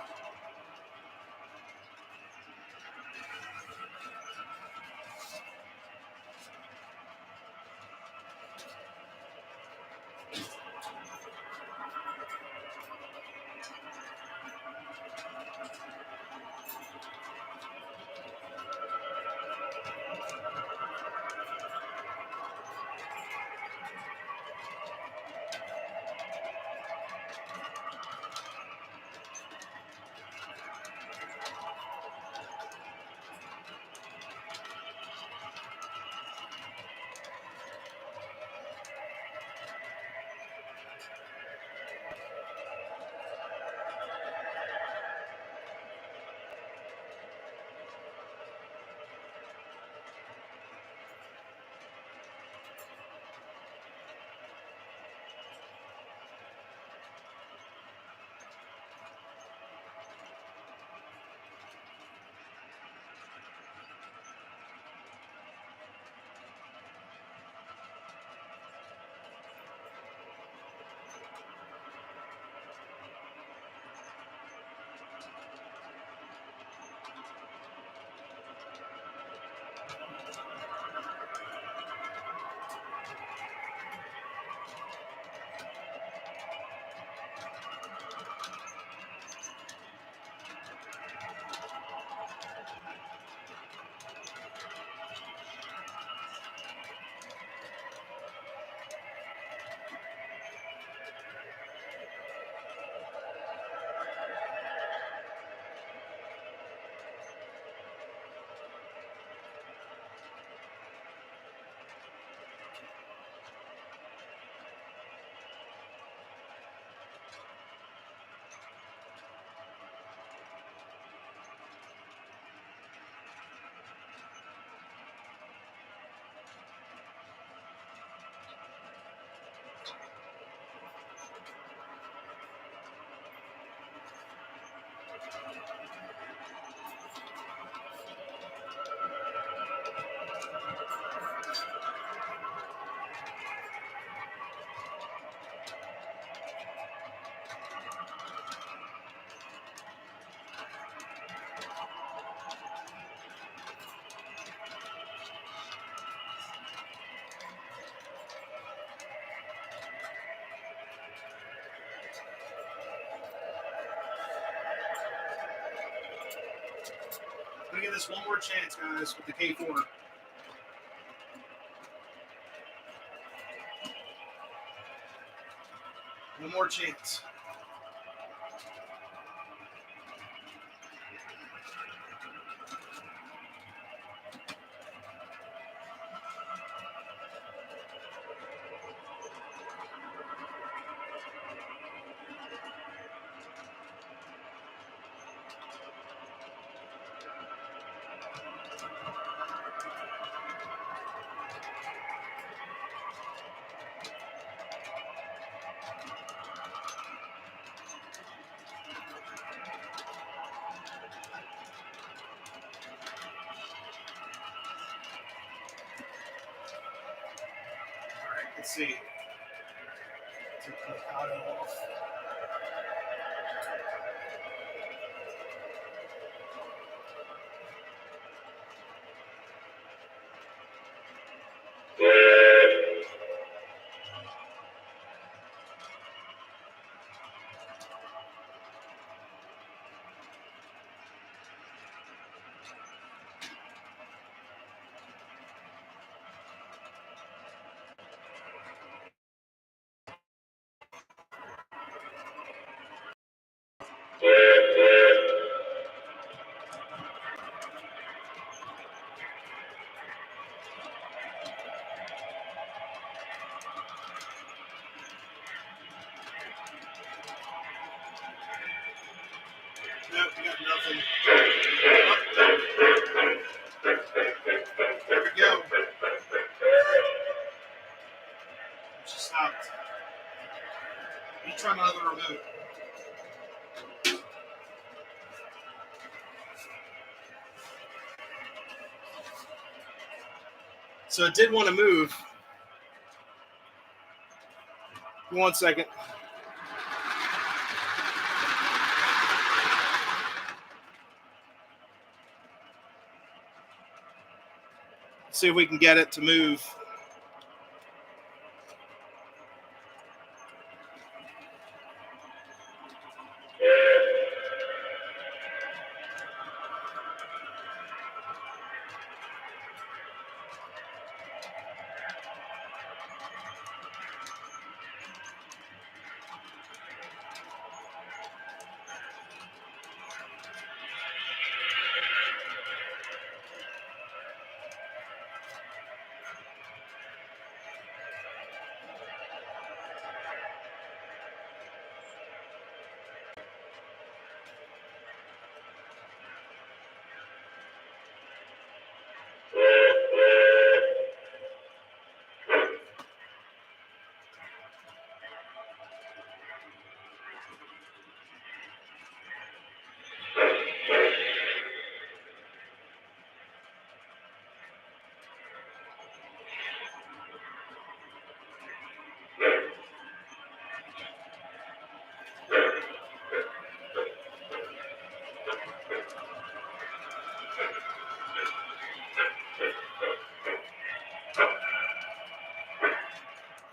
S1: I'm going to give this one more chance, guys, with the K4. One more chance. Let's see. electric Mikado off. Nope, we got nothing. There we go. She stopped. You try another remote. So it did want to move. 1 second. See if we can get it to move.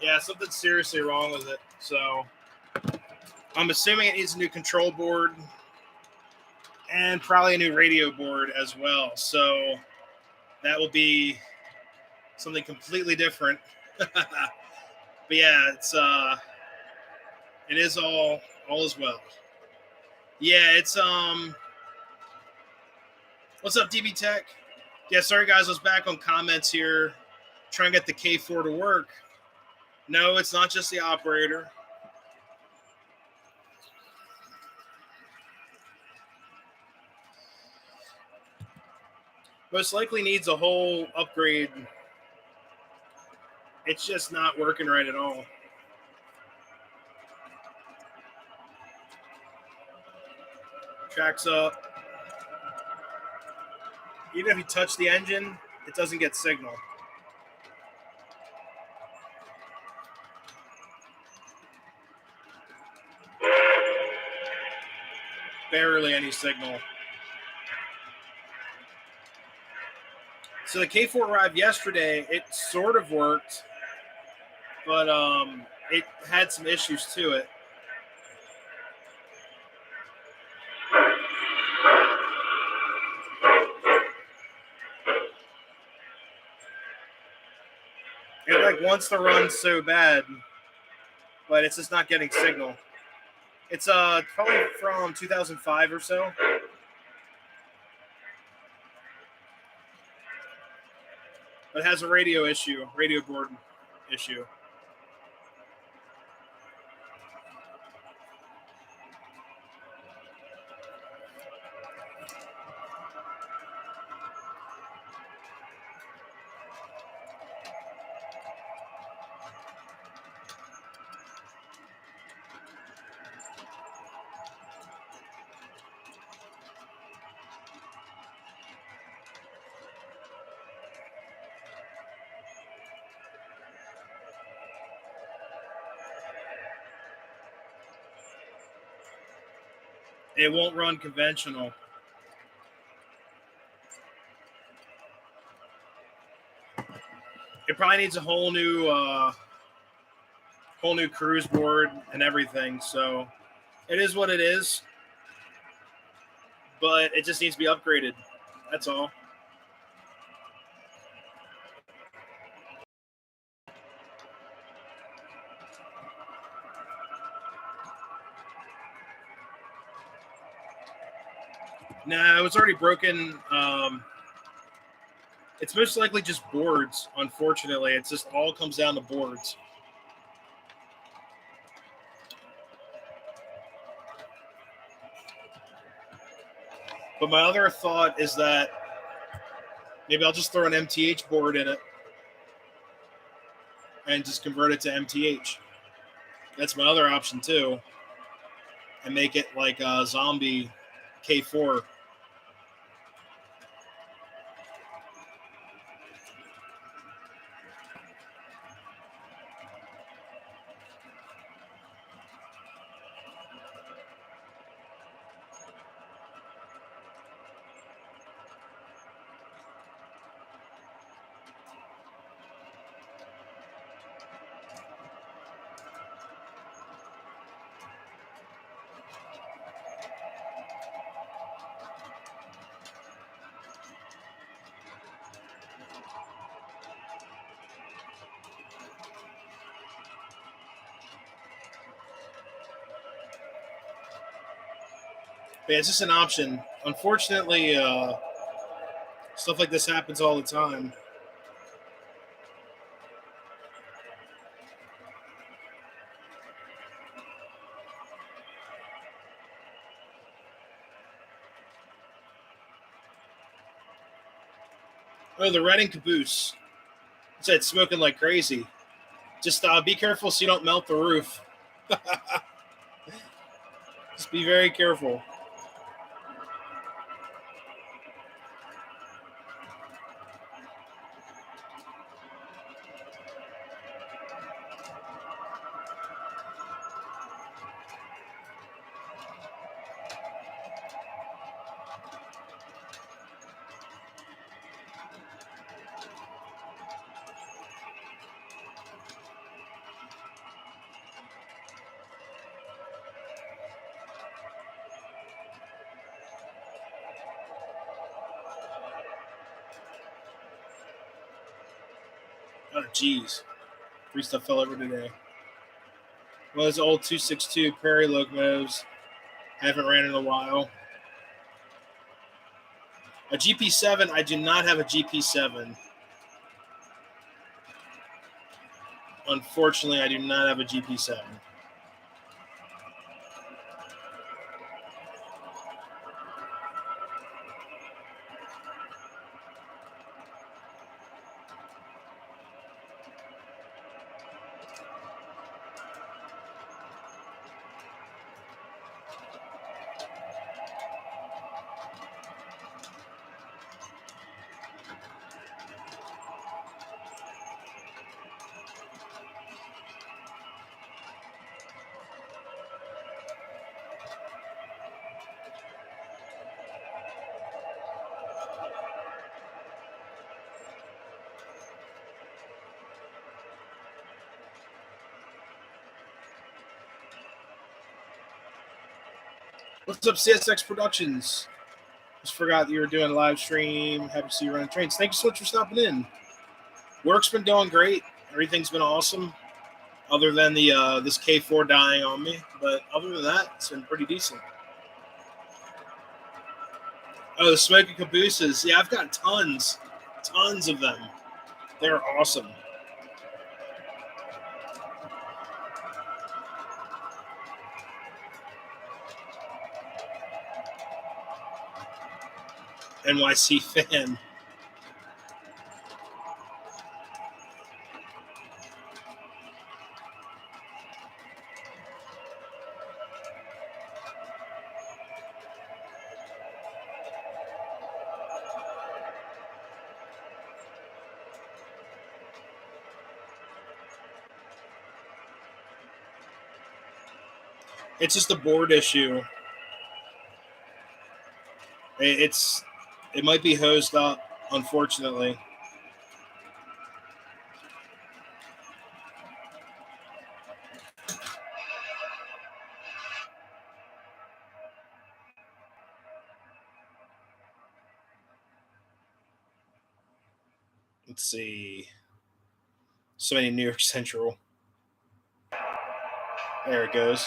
S1: Yeah, something's seriously wrong with it. So I'm assuming it needs a new control board and probably a new radio board as well. So that will be something completely different. But yeah, it is all is well. Yeah, it's what's up, DB Tech? Yeah, sorry guys, I was back on comments here, trying to get the K4 to work. No, it's not just the operator. Most likely needs a whole upgrade. It's just not working right at all. Tracks up. Even if you touch the engine, it doesn't get signal. Barely any signal. So the K4 arrived yesterday. It sort of worked, but it had some issues to it. It like wants to run so bad, but it's just not getting signal. It's probably from 2005 or so. But it has a radio board issue. It won't run conventional. It probably needs a whole new cruise board and everything. So it is what it is, but it just needs to be upgraded. That's all. Nah, it was already broken. It's most likely just boards. Unfortunately, it's just all comes down to boards. But my other thought is that maybe I'll just throw an MTH board in it and just convert it to MTH. That's my other option too, and make it like a zombie K4. But yeah, it's just an option. Unfortunately, stuff like this happens all the time. Oh, the Redding caboose. It said smoking like crazy. Just be careful so you don't melt the roof. Just be very careful. Oh, jeez. Three stuff fell over today. Well, those old 262 Prairie locomotives. I haven't ran in a while. A GP7, I do not have a GP7. Unfortunately, I do not have a GP7. What's up, CSX Productions? Just forgot that you were doing a live stream. Happy to see you running trains. Thank you so much for stopping in. Work's been going great. Everything's been awesome. Other than the this K4 dying on me, but other than that, it's been pretty decent. Oh, the smoky cabooses. Yeah, I've got tons of them. They're awesome. NYC fan. It's just a board issue. It might be hosed up, unfortunately. Let's see. So many New York Central. There it goes.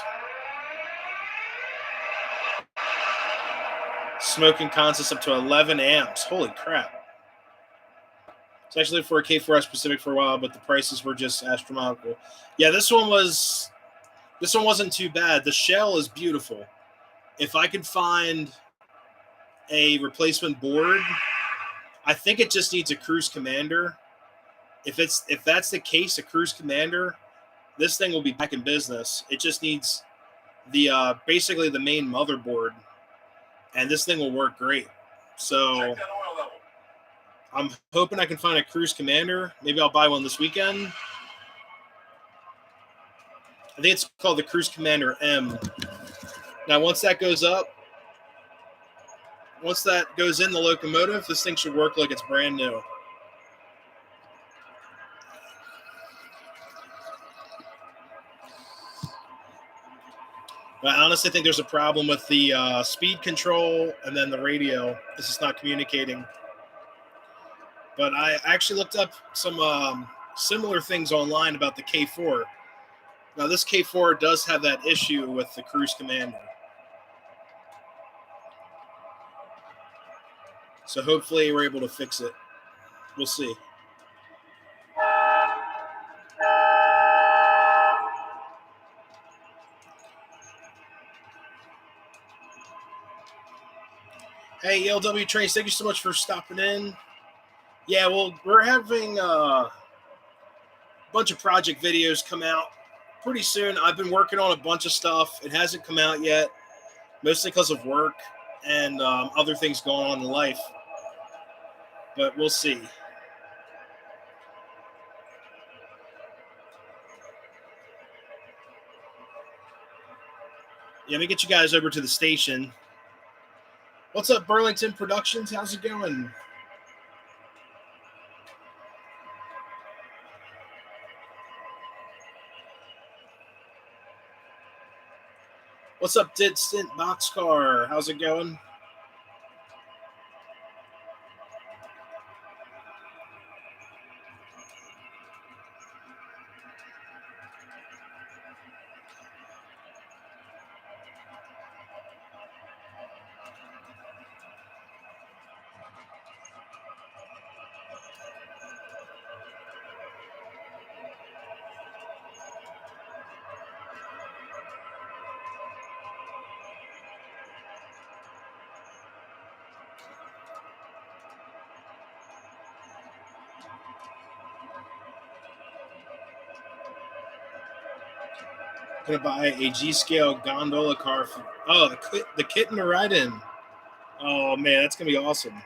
S1: Smoking consists up to 11 amps. Holy crap. It's actually for a K4S specific for a while, but the prices were just astronomical. Yeah, this one wasn't too bad. The shell is beautiful. If I could find a replacement board, I think it just needs a Cruise Commander. If that's the case, a Cruise Commander, this thing will be back in business. It just needs the basically the main motherboard, and this thing will work great. So I'm hoping I can find a Cruise Commander. Maybe I'll buy one this weekend. I think it's called the Cruise Commander M. Now, once that goes in the locomotive, this thing should work like it's brand new. But I honestly think there's a problem with the speed control and then the radio. This is not communicating. But I actually looked up some similar things online about the K4. Now, this K4 does have that issue with the Cruise Commander. So hopefully we're able to fix it. We'll see. Hey, ELW Trains, thank you so much for stopping in. Yeah, well, we're having a bunch of project videos come out pretty soon. I've been working on a bunch of stuff. It hasn't come out yet, mostly because of work and other things going on in life. But we'll see. Yeah, let me get you guys over to the station. What's up, Burlington Productions? How's it going? What's up, Distant Boxcar? How's it going? Gonna buy a G-scale gondola car. The kitten to ride in. Oh man, that's gonna be awesome.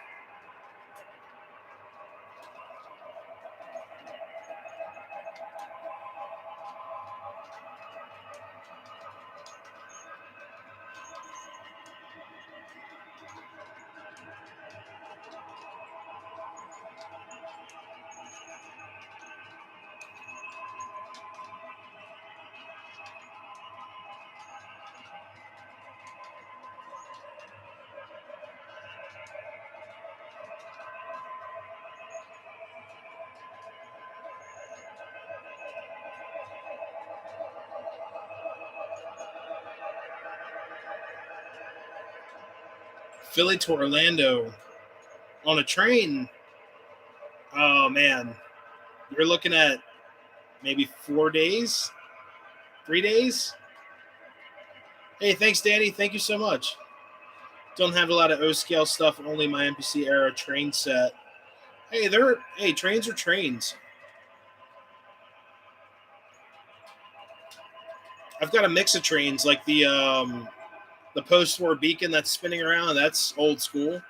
S1: Philly to Orlando on a train. Oh man, you're looking at maybe 4 days, 3 days. Hey, thanks, Danny. Thank you so much. Don't have a lot of O-scale stuff. Only my NPC era train set. Hey, trains are trains. I've got a mix of trains, like the post-war beacon that's spinning around. That's old school.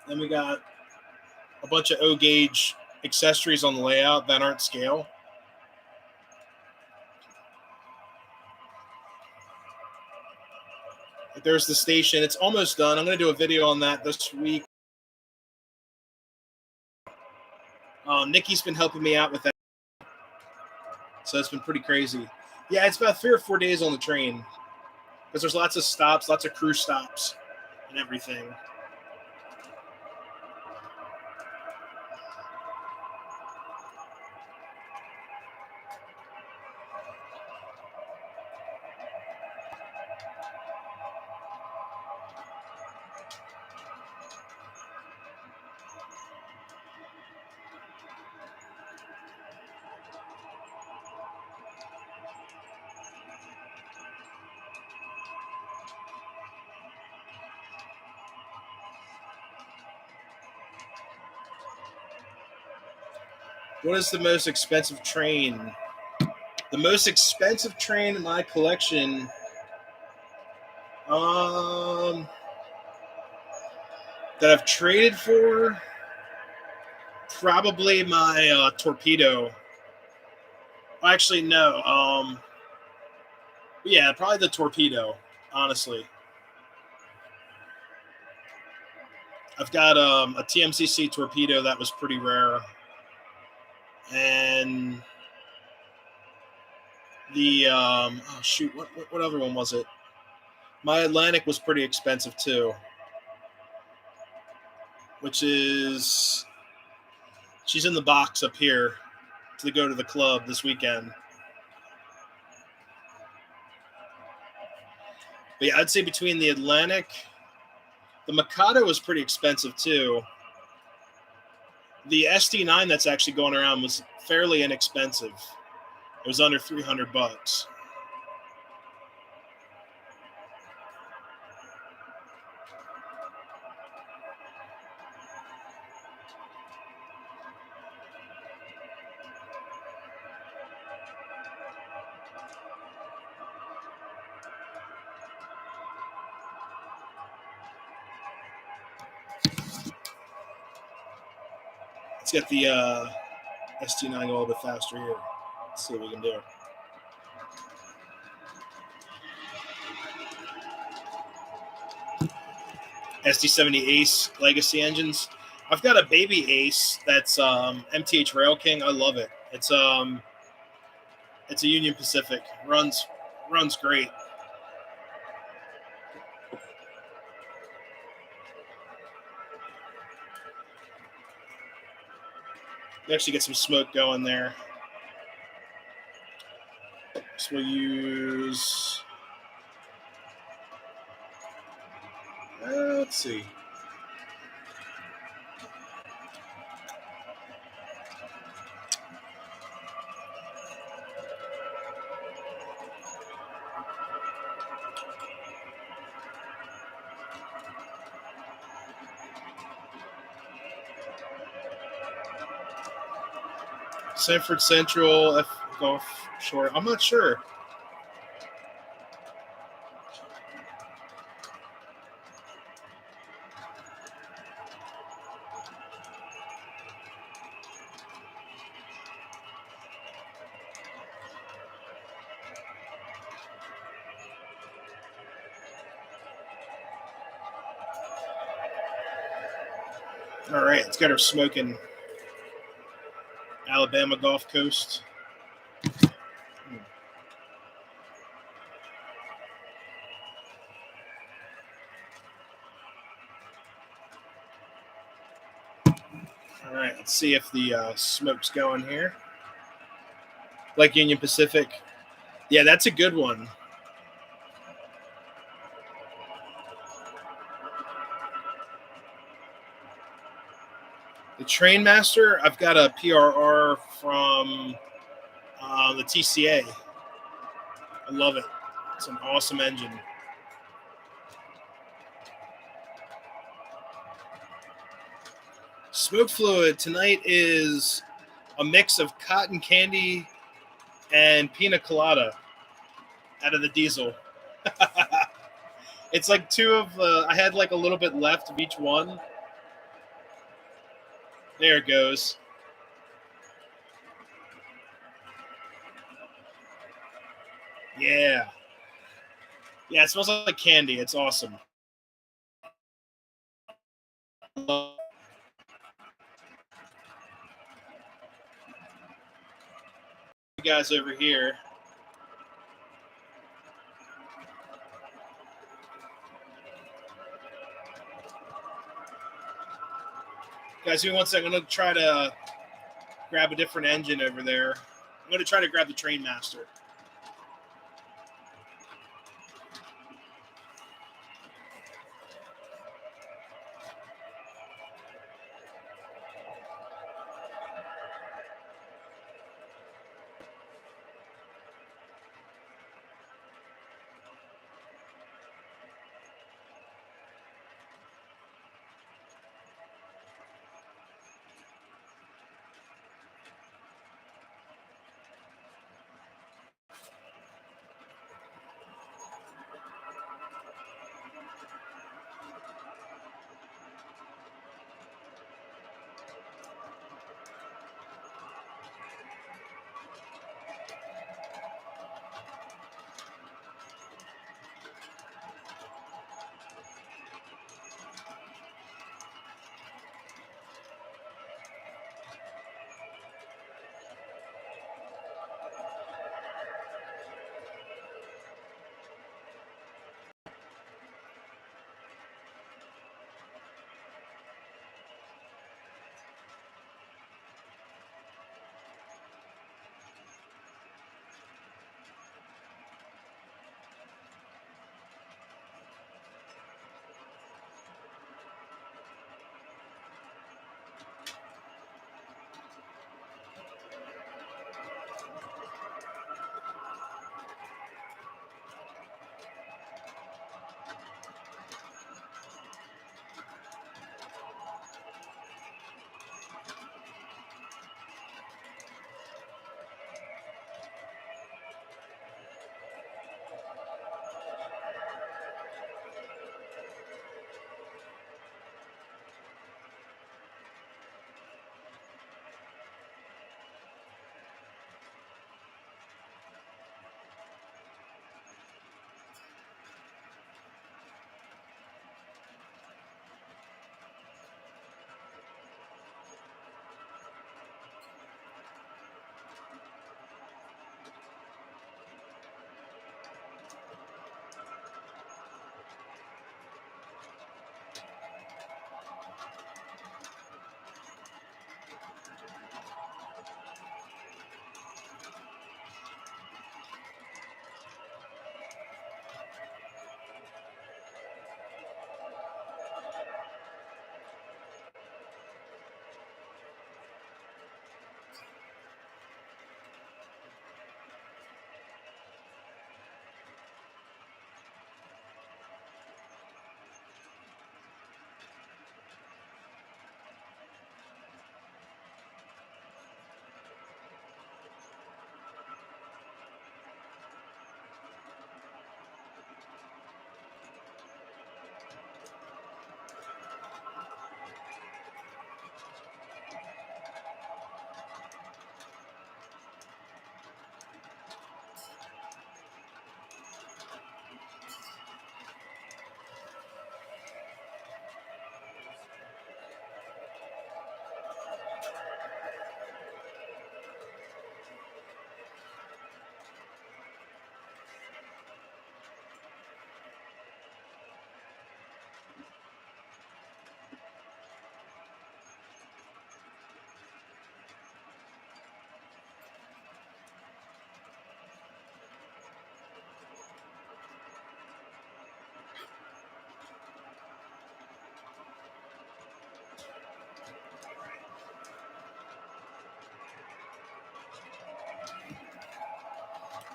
S1: Then we got a bunch of O-gauge accessories on the layout that aren't scale. There's the station. It's almost done. I'm going to do a video on that this week. Nikki's been helping me out with that. So it's been pretty crazy. Yeah, it's about 3 or 4 days on the train because there's lots of stops, lots of crew stops and everything. What is the most expensive train? The most expensive train in my collection, that I've traded for, probably my torpedo. Actually, no. Yeah, probably the torpedo. Honestly, I've got a TMCC torpedo that was pretty rare, and the oh shoot, what other one was it? My Atlantic was pretty expensive too, which is she's in the box up here to go to the club this weekend. But yeah, I'd say between the Atlantic, the Mikado was pretty expensive too. The SD9 that's actually going around was fairly inexpensive. It was under $300. Let's get the SD9 a little bit faster here. Let's see what we can do. SD70 Ace Legacy engines. I've got a baby Ace that's MTH Rail King. I love it. It's a Union Pacific. Runs great. We actually get some smoke going there. So we'll use. Let's see. Sanford Central, F Gulf Shore. I'm not sure. All right, let's get her smoking. Alabama Gulf Coast. All right, let's see if the smoke's going here. Like Union Pacific. Yeah, that's a good one. The Trainmaster, I've got a PRR from the TCA. I love it. It's an awesome engine. Smoke fluid tonight is a mix of cotton candy and pina colada out of the diesel. It's like two of I had like a little bit left of each one. There it goes. Yeah. Yeah, it smells like candy. It's awesome. You guys over here. Guys, give me 1 second. I'm going to try to grab a different engine over there. I'm going to try to grab the Train Master.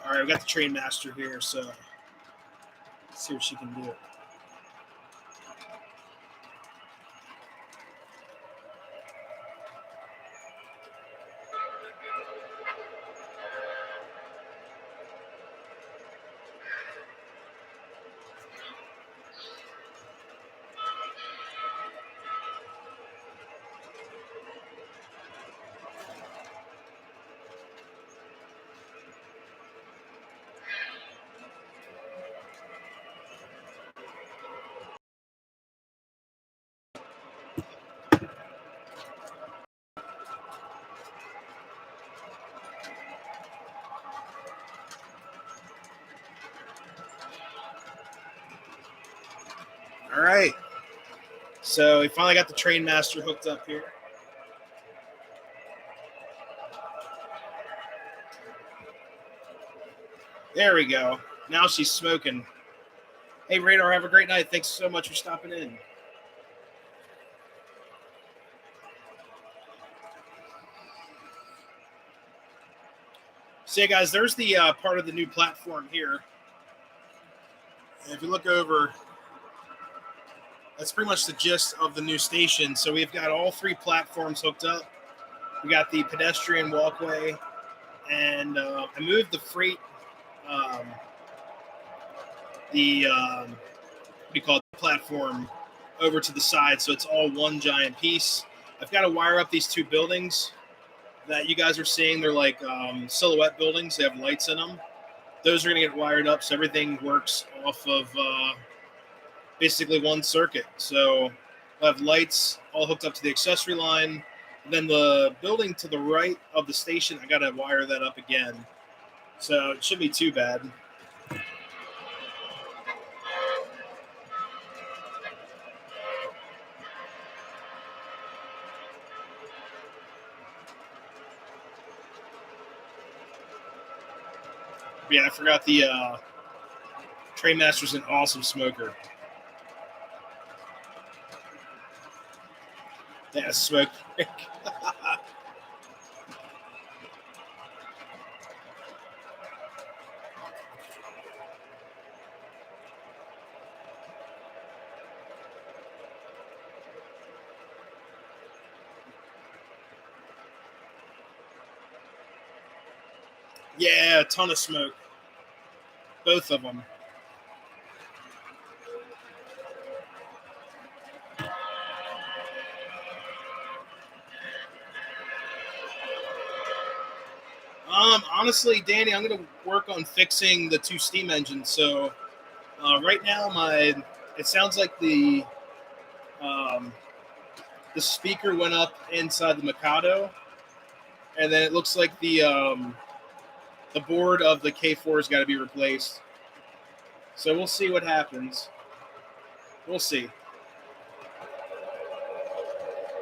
S1: All right, we got the Train Master here, so let's see what she can do. All right. So we finally got the train master hooked up here. There we go. Now she's smoking. Hey, Radar, have a great night. Thanks so much for stopping in. So, yeah, guys, there's the part of the new platform here. And if you look over, that's pretty much the gist of the new station. So we've got all three platforms hooked up. We got the pedestrian walkway, and I moved the freight, um, what do you call it, the platform over to the side, so it's all one giant piece. I've got to wire up these two buildings that you guys are seeing. They're like silhouette buildings. They have lights in them. Those are going to get wired up, so everything works off of basically one circuit. So we'll have lights all hooked up to the accessory line. And then the building to the right of the station, I got to wire that up again. So it shouldn't be too bad. Yeah, I forgot the Train Master's an awesome smoker. Yeah, smoke. Yeah, a ton of smoke. Both of them. Honestly, Danny, I'm going to work on fixing the two steam engines. So right now, it sounds like um, the speaker went up inside the Mikado, and then it looks like the board of the K4 has got to be replaced. So we'll see what happens. We'll see.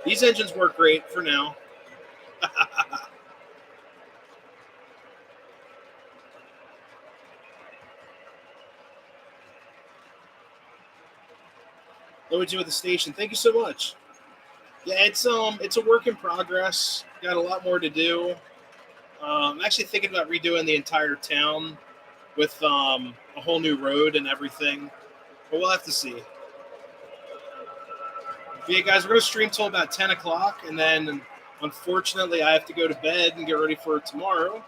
S1: These engines work great for now. What would you do at the station? Thank you so much. Yeah, it's a work in progress. Got a lot more to do. I'm actually thinking about redoing the entire town with a whole new road and everything. But we'll have to see. But yeah, guys, we're gonna stream till about 10 o'clock, and then unfortunately, I have to go to bed and get ready for tomorrow.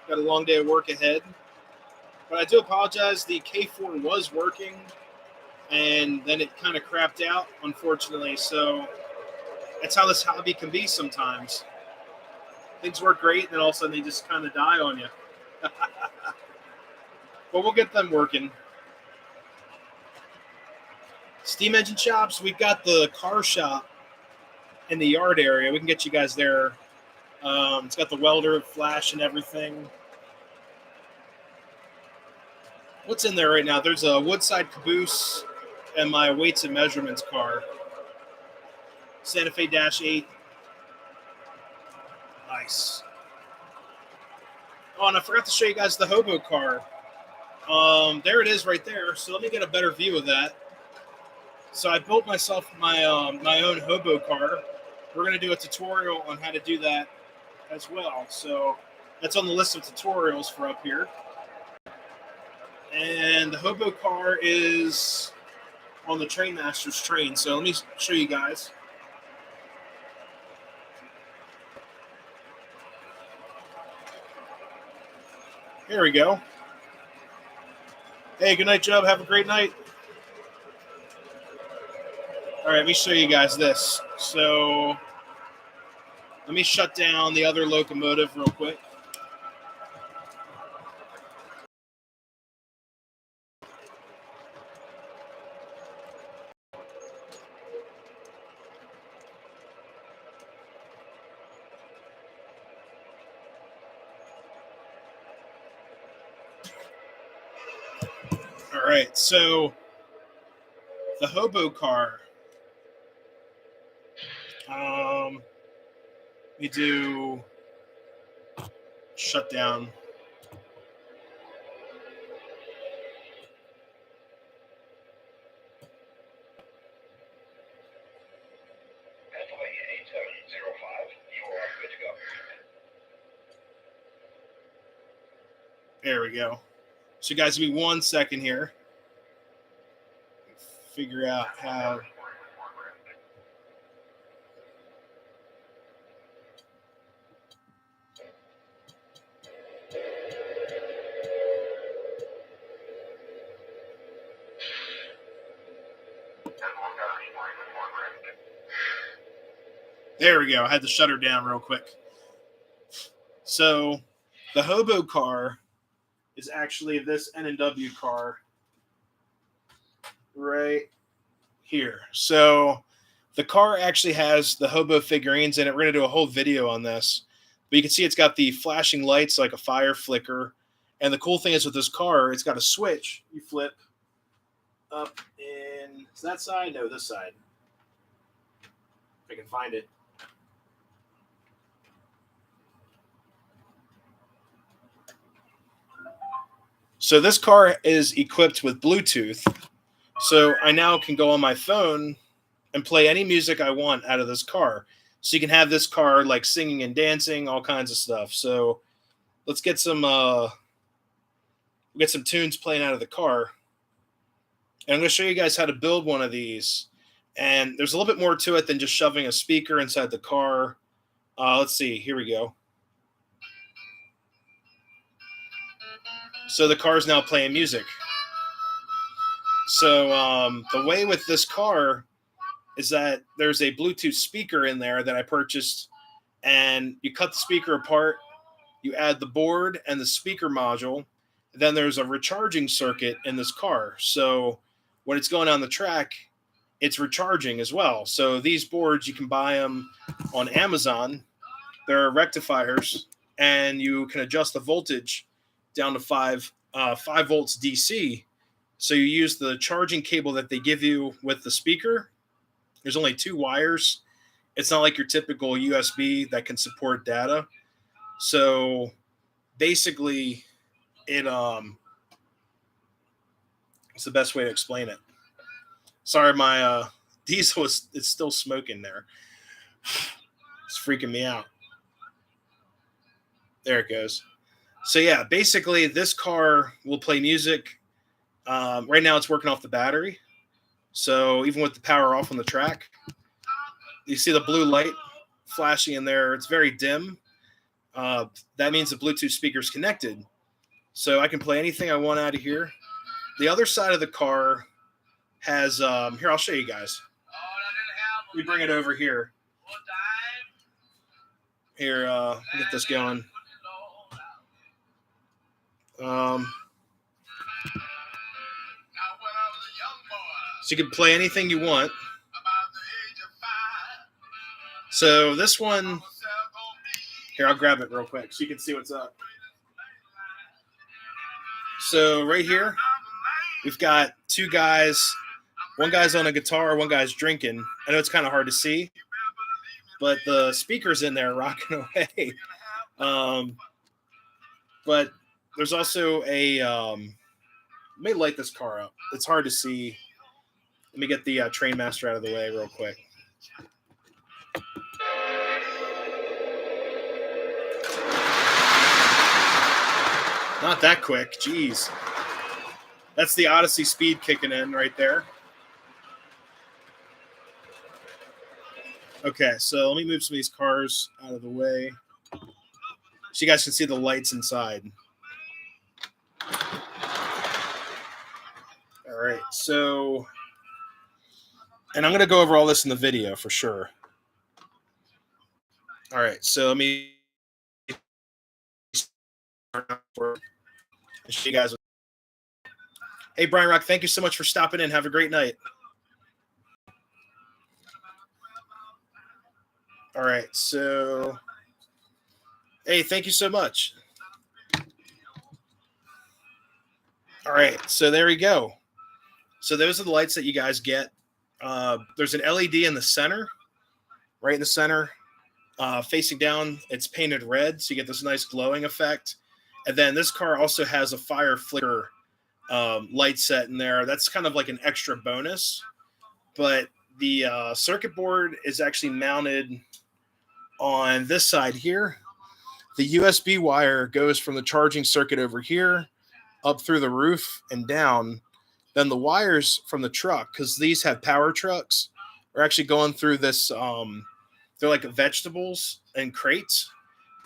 S1: Got a long day of work ahead. But I do apologize. The K4 was working, and then it kind of crapped out, unfortunately. So that's how this hobby can be sometimes. Things work great, and then all of a sudden they just kind of die on you. But we'll get them working. Steam engine shops, we've got the car shop in the yard area. We can get you guys there. It's got the welder, flash, and everything. What's in there right now? There's a Woodside caboose and my weights and measurements car. Santa Fe Dash 8. Nice. Oh, and I forgot to show you guys the hobo car. There it is right there. So let me get a better view of that. So I built myself my own hobo car. We're going to do a tutorial on how to do that as well. So that's on the list of tutorials for up here. And the hobo car is on the Train Master's train. So let me show you guys. Here we go. Hey, good night, Joe. Have a great night. All right, let me show you guys this. So let me shut down the other locomotive real quick. All right, so The hobo car. We do shut down. There we go. So, guys, give me 1 second here. Figure out how. There we go. I had to shut her down real quick. So, the hobo car is actually this N&W car right here. So, the car actually has the hobo figurines in it. We're going to do a whole video on this. But you can see it's got the flashing lights like a fire flicker. And the cool thing is with this car, it's got a switch. You flip up in... Is that side? No, this side. If I can find it. So this car is equipped with Bluetooth. So I now can go on my phone and play any music I want out of this car. So you can have this car like singing and dancing, all kinds of stuff. So let's get some tunes playing out of the car. And I'm going to show you guys how to build one of these. And there's a little bit more to it than just shoving a speaker inside the car. Let's see. Here we go. So the car's now playing music. So the way with this car is that there's a Bluetooth speaker in there that I purchased, and you cut the speaker apart, you add the board and the speaker module, then there's a recharging circuit in this car. So when it's going on the track, it's recharging as well. So these boards, you can buy them on Amazon. They're rectifiers, and you can adjust the voltage down to 5 volts DC. So you use the charging cable that they give you with the speaker. There's only 2 wires. It's not like your typical USB that can support data. So basically, it's the best way to explain it. Sorry, my diesel it's still smoking there. It's freaking me out. There it goes. So yeah, basically this car will play music. Right now it's working off the battery. So even with the power off on the track, you see the blue light flashing in there. It's very dim. That means the Bluetooth speaker is connected. So I can play anything I want out of here. The other side of the car has, here, I'll show you guys. We bring it over here. Here, get this going. So you can play anything you want. So this one, here, I'll grab it real quick so you can see what's up. So right here, we've got 2 guys. One guy's on a guitar, one guy's drinking. I know it's kind of hard to see, but the speaker's in there rocking away. But there's also a, let me light this car up. It's hard to see. Let me get the Trainmaster out of the way real quick. Not that quick. Jeez. That's the Odyssey speed kicking in right there. Okay, so let me move some of these cars out of the way so you guys can see the lights inside. All right, so, and I'm going to go over all this in the video for sure. All right, so let me show you guys. Hey, Brian Rock, thank you so much for stopping in. Have a great night. All right, so, hey, thank you so much. All right, so there we go. So those are the lights that you guys get. There's an LED in the center, right in the center, facing down. It's painted red, so you get this nice glowing effect. And then this car also has a fire flicker light set in there. That's kind of like an extra bonus. But the circuit board is actually mounted on this side here. The USB wire goes from the charging circuit over here up through the roof and down. Then the wires from the truck, because these have power trucks, are actually going through this. They're like vegetables and crates.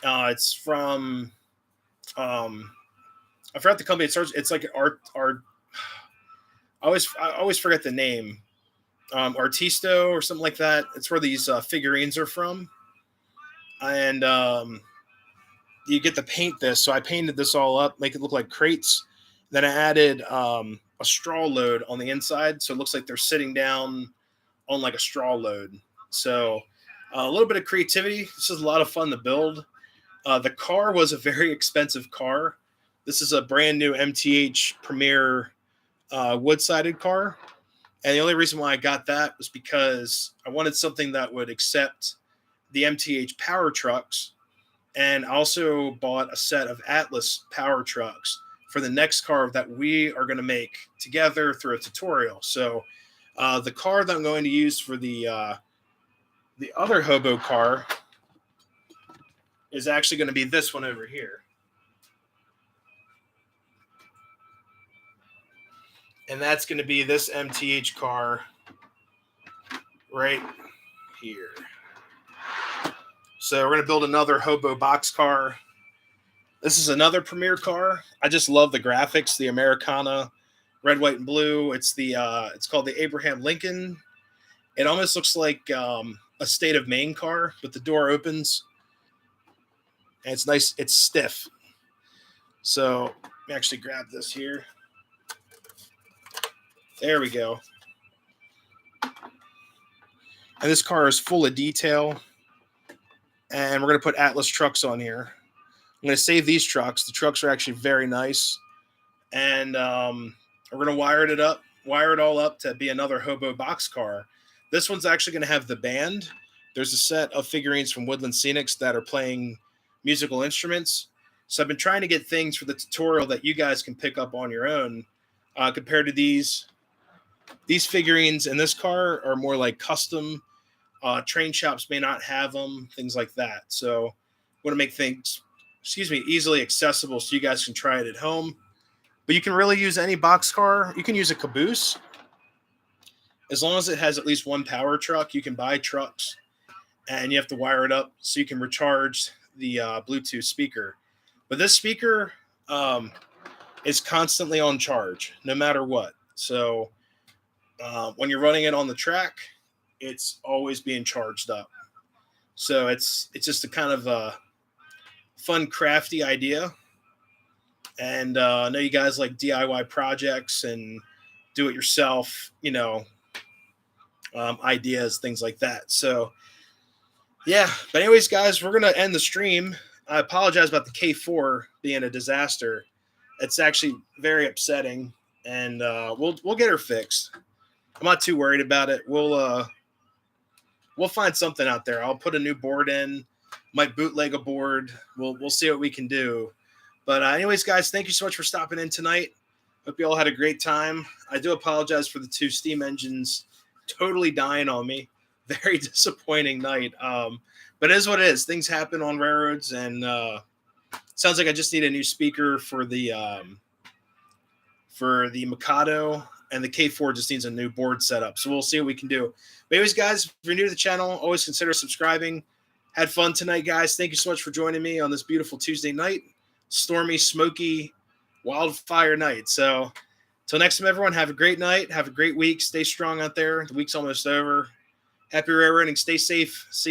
S1: It's from I forgot the company. It's like art. I always forget the name. Artisto or something like that. It's where these figurines are from, and you get to paint this. So I painted this all up, make it look like crates. Then I added a straw load on the inside, so it looks like they're sitting down on like a straw load. So a little bit of creativity. This is a lot of fun to build. The car was a very expensive car. This is a brand new MTH Premier wood-sided car. And the only reason why I got that was because I wanted something that would accept the MTH power trucks. And I also bought a set of Atlas power trucks for the next car that we are going to make together through a tutorial. So the car that I'm going to use for the other hobo car is actually going to be this one over here. And that's going to be this MTH car right here. So we're going to build another hobo box car. This is another Premier car. I just love the graphics, the Americana, red, white, and blue. It's called the Abraham Lincoln. It almost looks like a State of Maine car, but the door opens. And it's nice. It's stiff. So let me actually grab this here. There we go. And this car is full of detail. And we're going to put Atlas trucks on here. I'm going to save these trucks. The trucks are actually very nice. And we're going to wire it all up to be another hobo box car. This one's actually going to have the band. There's a set of figurines from Woodland Scenics that are playing musical instruments. So I've been trying to get things for the tutorial that you guys can pick up on your own compared to these. These figurines in this car are more like custom. Train shops may not have them, things like that. So I want to make things, easily accessible so you guys can try it at home. But you can really use any box car. You can use a caboose. As long as it has at least one power truck, you can buy trucks. And you have to wire it up so you can recharge the Bluetooth speaker. But this speaker is constantly on charge, no matter what. So when you're running it on the track, it's always being charged up. So it's just a kind of a fun, crafty idea. And I know you guys like DIY projects and do it yourself, ideas, things like that. So yeah, but anyways, guys, we're going to end the stream. I apologize about the K4 being a disaster. It's actually very upsetting, and we'll get her fixed. I'm not too worried about it. We'll find something out there. I'll put a new board in, might bootleg a board. We'll see what we can do. But anyways, guys, thank you so much for stopping in tonight. Hope you all had a great time. I do apologize for the two steam engines totally dying on me. Very disappointing night. But it is what it is. Things happen on railroads, and sounds like I just need a new speaker for the Mikado, and the K4 just needs a new board setup. So we'll see what we can do. But anyways, guys, if you're new to the channel, always consider subscribing. Had fun tonight, guys. Thank you so much for joining me on this beautiful Tuesday night. Stormy, smoky, wildfire night. So till next time, everyone, have a great night. Have a great week. Stay strong out there. The week's almost over. Happy railroading. Stay safe. See you.